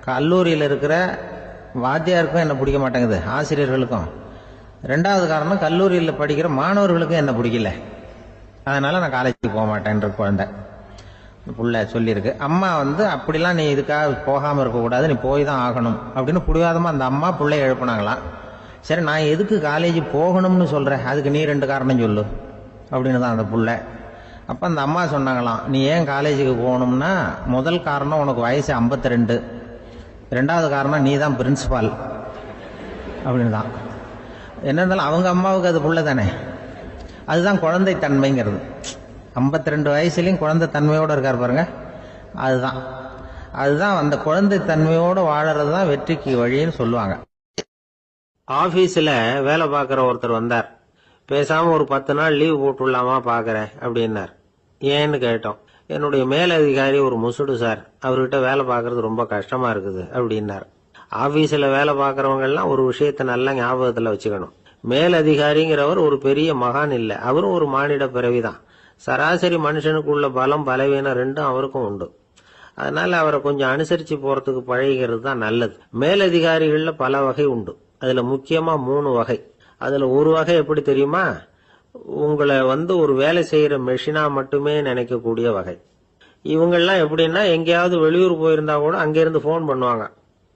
கல்லூரியில் இருக்கிற வாத்தியாருக்கும் என்ன பிடிக்க மாட்டேங்குது, ஆசிரியர்களுக்கும். 2வது காரணம், கல்லூரியில் படிக்கிற மாணவர்களுக்கும் என்ன பிடிக்கல, அதனால நான் காலேஜுக்கு போக மாட்டேன்ற குழந்தை புள்ள சொல்லியிருக்கு. அம்மா அப்படிலாம் நீ இதுக்காக போகாமல் இருக்கக்கூடாது, நீ போய் தான் ஆகணும் அப்படின்னு புடிவாதமாக அந்த அம்மா பிள்ளைய எழுப்புனாங்களாம். சரி நான் எதுக்கு காலேஜ் போகணும்னு சொல்கிறேன், அதுக்கு நீ 2 காரணம் சொல்லு அப்படின்னு தான் அந்த புள்ள. அப்போ அந்த அம்மா சொன்னாங்களாம், நீ ஏன் காலேஜுக்கு போகணும்னா, முதல் காரணம் உனக்கு வயசு 52, 2வது காரணம் நீ தான் பிரின்சிபால் அப்படின்னு தான். என்ன இருந்தாலும் அவங்க அம்மாவுக்கு அது புள்ள தானே, அதுதான் குழந்தை தன்மைங்கிறது. 52 வயசுலையும் குழந்தை தன்மையோடு இருக்கார் பாருங்க, அதுதான் அந்த குழந்தை தன்மையோடு வாழறது தான் வெற்றிக்கு வழின்னு சொல்லுவாங்க. ஆபீஸ்ல வேலை பார்க்குற ஒருத்தர் வந்தார். பேசாம ஒரு 10 நாள் லீவ் போட்டுடலாமா பாக்குறேன் அப்படின்னார். ஏன்னு கேட்டோம். என்னுடைய மேலதிகாரி ஒரு முசுடு சார், அவர்கிட்ட வேலை பார்க்கறது ரொம்ப கஷ்டமா இருக்குது அப்படின்னார். ஆபீஸ்ல வேலை பார்க்கறவங்க எல்லாம் ஒரு விஷயத்த நல்லா ஞாபகத்துல வச்சுக்கணும். மேலதிகாரிங்கிறவர் ஒரு பெரிய மகான் இல்ல, அவரும் ஒரு மானிட பிறவிதான். சராசரி மனுஷனுக்கு உள்ள பலம் பலவீனம் 2ம் அவருக்கும் உண்டு. அதனால அவரை கொஞ்சம் அனுசரிச்சு போறதுக்கு பழகிறது தான் நல்லது. மேலதிகாரிகள்ல பல வகை உண்டு, அதுல முக்கியமா 3 வகை. அதுல ஒரு வகை எப்படி தெரியுமா, உங்களை ஒரு வேலை செய்யற மெஷினா மட்டுமே நினைக்கக்கூடிய வகை. இவங்கெல்லாம் எப்படின்னா, எங்கேயாவது வெளியூர் போயிருந்தா கூட அங்கிருந்து போன் பண்ணுவாங்க,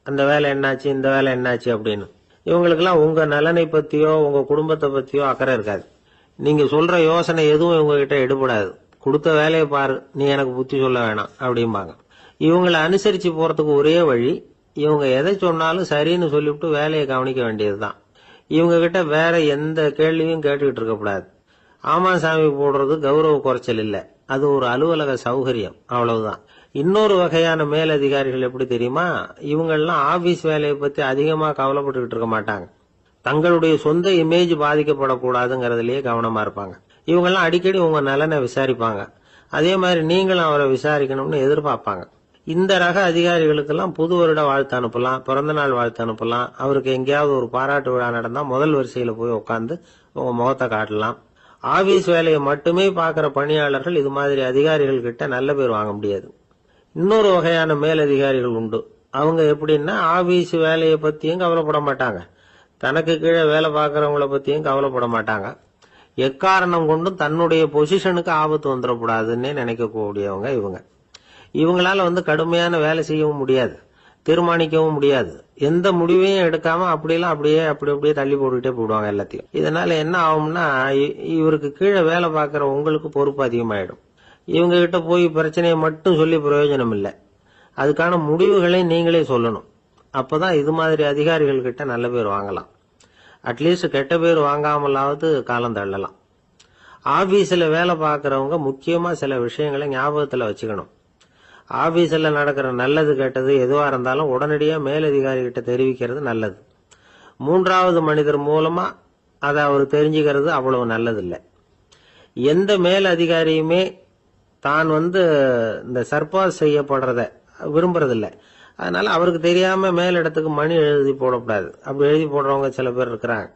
அந்த வேலை என்னாச்சு இந்த வேலை என்னாச்சு அப்படின்னு. இவங்களுக்கெல்லாம் உங்க நலனை பத்தியோ உங்க குடும்பத்தை பத்தியோ அக்கறை இருக்காது. நீங்க சொல்ற யோசனை எதுவும் இவங்க கிட்ட எடுபடாது. கொடுத்த வேலையை பாரு, நீ எனக்கு புத்தி சொல்ல வேணாம் அப்படிம்பாங்க. இவங்களை அனுசரிச்சு போறதுக்கு ஒரே வழி, இவங்க எதை சொன்னாலும் சரின்னு சொல்லிவிட்டு வேலையை கவனிக்க வேண்டியதுதான். இவங்க கிட்ட வேற எந்த கேள்வியும் கேட்டுக்கிட்டு இருக்கக்கூடாது. ஆமா சாமி போடுறது கௌரவ குறைச்சல் இல்ல, அது ஒரு அலுவலக சௌகரியம், அவ்வளவுதான். இன்னொரு வகையான மேலதிகாரிகள் எப்படி தெரியுமா, இவங்கெல்லாம் ஆபீஸ் வேலையை பத்தி அதிகமா கவலைப்பட்டுக்கிட்டு இருக்க மாட்டாங்க. தங்களுடைய சொந்த இமேஜ் பாதிக்கப்படக்கூடாதுங்கிறதுலயே கவனமா இருப்பாங்க. இவங்கெல்லாம் அடிக்கடி உங்க நலனை விசாரிப்பாங்க. அதே மாதிரி நீங்களும் அவரை விசாரிக்கணும்னு எதிர்பார்ப்பாங்க. இந்த ரக அதிகாரிகளுக்கெல்லாம் புது வருட வாழ்த்து அனுப்பலாம், பிறந்த நாள் வாழ்த்து அனுப்பலாம். அவருக்கு எங்கேயாவது ஒரு பாராட்டு விழா நடந்தா முதல் வரிசையில போய் உட்காந்து உங்க முகத்தை காட்டலாம். ஆபீஸ் வேலையை மட்டுமே பார்க்கிற பணியாளர்கள் இது மாதிரி அதிகாரிகள் கிட்ட நல்ல பேர் வாங்க முடியாது. இன்னொரு வகையான மேலதிகாரிகள் உண்டு. அவங்க எப்படின்னா ஆபீஸ் வேலையை பத்தியும் கவலைப்பட மாட்டாங்க, தனக்கு கீழே வேலை பார்க்கறவங்கள பத்தியும் கவலைப்பட மாட்டாங்க. எக்காரணம் கொண்டும் தன்னுடைய பொசிஷனுக்கு ஆபத்து வந்துடக்கூடாதுன்னு நினைக்கக்கூடியவங்க இவங்க. இவங்களால கடுமையான வேலை செய்யவும் முடியாது, தீர்மானிக்கவும் முடியாது. எந்த முடிவையும் எடுக்காம அப்படியே தள்ளி போட்டுக்கிட்டே போடுவாங்க எல்லாத்தையும். இதனால என்ன ஆகும்னா, இவருக்கு கீழே வேலை பார்க்கிற உங்களுக்கு பொறுப்பு அதிகமாயிடும். இவங்க கிட்ட போய் பிரச்சனையை மட்டும் சொல்லி பிரயோஜனம் இல்லை, அதுக்கான முடிவுகளை நீங்களே சொல்லணும். அப்பதான் இது மாதிரி அதிகாரிகள் கிட்ட நல்ல பேர் வாங்கலாம். அட்லீஸ்ட் கெட்ட பேர் வாங்காமலாவது காலம் தள்ளலாம். ஆபீஸ்ல வேலை பார்க்கறவங்க முக்கியமா சில விஷயங்களை ஞாபகத்துல வச்சுக்கணும். ஆபீஸ்ல நடக்கிற நல்லது கெட்டது எதுவா இருந்தாலும் உடனடியா மேலதிகாரி கிட்ட தெரிவிக்கிறது நல்லது. மூன்றாவது மனிதர் மூலமா அதை அவர் தெரிஞ்சுக்கிறது அவ்வளவு நல்லது இல்லை. எந்த மேல் அதிகாரியுமே தான் இந்த சர்பாஸ் செய்யப்படுறத விரும்புறதில்லை. அதனால அவருக்கு தெரியாம மேலிடத்துக்கு மணி எழுதி போடக்கூடாது. அப்படி எழுதி போடுறவங்க சில பேர் இருக்கிறாங்க.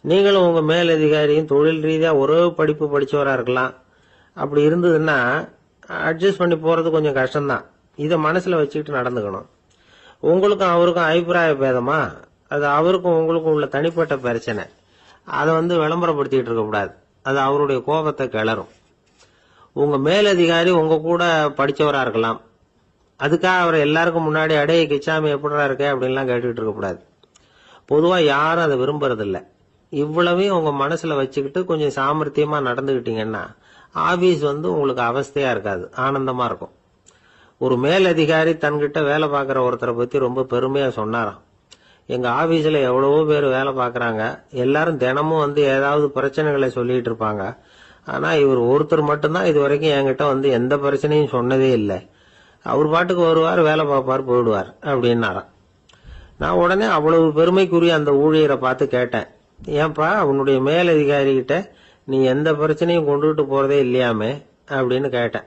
நீங்களும் உங்க மேலதிகாரியும் தொழில் ரீதியா ஒரே படிப்பு படிச்சவரா இருக்கலாம். அப்படி இருந்ததுன்னா அட்ஜஸ்ட் பண்ணி போறது கொஞ்சம் கஷ்டம்தான். இதை மனசுல வச்சுக்கிட்டு நடந்துக்கணும். உங்களுக்கும் அவருக்கும் அபிப்பிராய பேதமா, அது அவருக்கும் உங்களுக்கும் உள்ள தனிப்பட்ட பிரச்சனை. அதை விளம்பரப்படுத்திட்டு இருக்க கூடாது, அது அவருடைய கோபத்தை கிளறும். உங்க மேலதிகாரி உங்க கூட படிச்சவரா இருக்கலாம், அதுக்காக அவரை எல்லாருக்கும் முன்னாடி அடைய கிச்சாமி எப்படா இருக்க அப்படின்லாம் கேட்டுக்கிட்டு இருக்க கூடாது. பொதுவா யாரும் அதை விரும்புறதில்லை. இவ்வளவையும் உங்க மனசுல வச்சுக்கிட்டு கொஞ்சம் சாமர்த்தியமா நடந்துகிட்டீங்கன்னா ஆபீஸ் உங்களுக்கு அவஸ்தையா இருக்காது, ஆனந்தமா இருக்கும். ஒரு மேலதிகாரி தன்கிட்ட வேலை பார்க்கிற ஒருத்தரை பத்தி ரொம்ப பெருமையா சொன்னாராம். எங்க ஆபீஸ்ல எவ்வளவோ பேர் வேலை பார்க்கறாங்க, எல்லாரும் தினமும் ஏதாவது பிரச்சனைகளை சொல்லிட்டு இருப்பாங்க. ஆனா இவர் ஒருத்தர் மட்டும்தான் இது வரைக்கும் என்கிட்ட எந்த பிரச்சனையும் சொன்னதே இல்லை. அவர் பாட்டுக்கு வருவார், வேலை பார்ப்பார், போயிடுவார் அப்படின்னாராம். நான் உடனே அவ்வளவு பெருமைக்குரிய அந்த ஊழியரை பார்த்து கேட்டேன், ஏன்பா உன்னுடைய மேலதிகாரி கிட்ட நீ எந்த பிரச்சனையும் கொண்டுகிட்டு போறதே இல்லையாமே அப்படின்னு கேட்டேன்.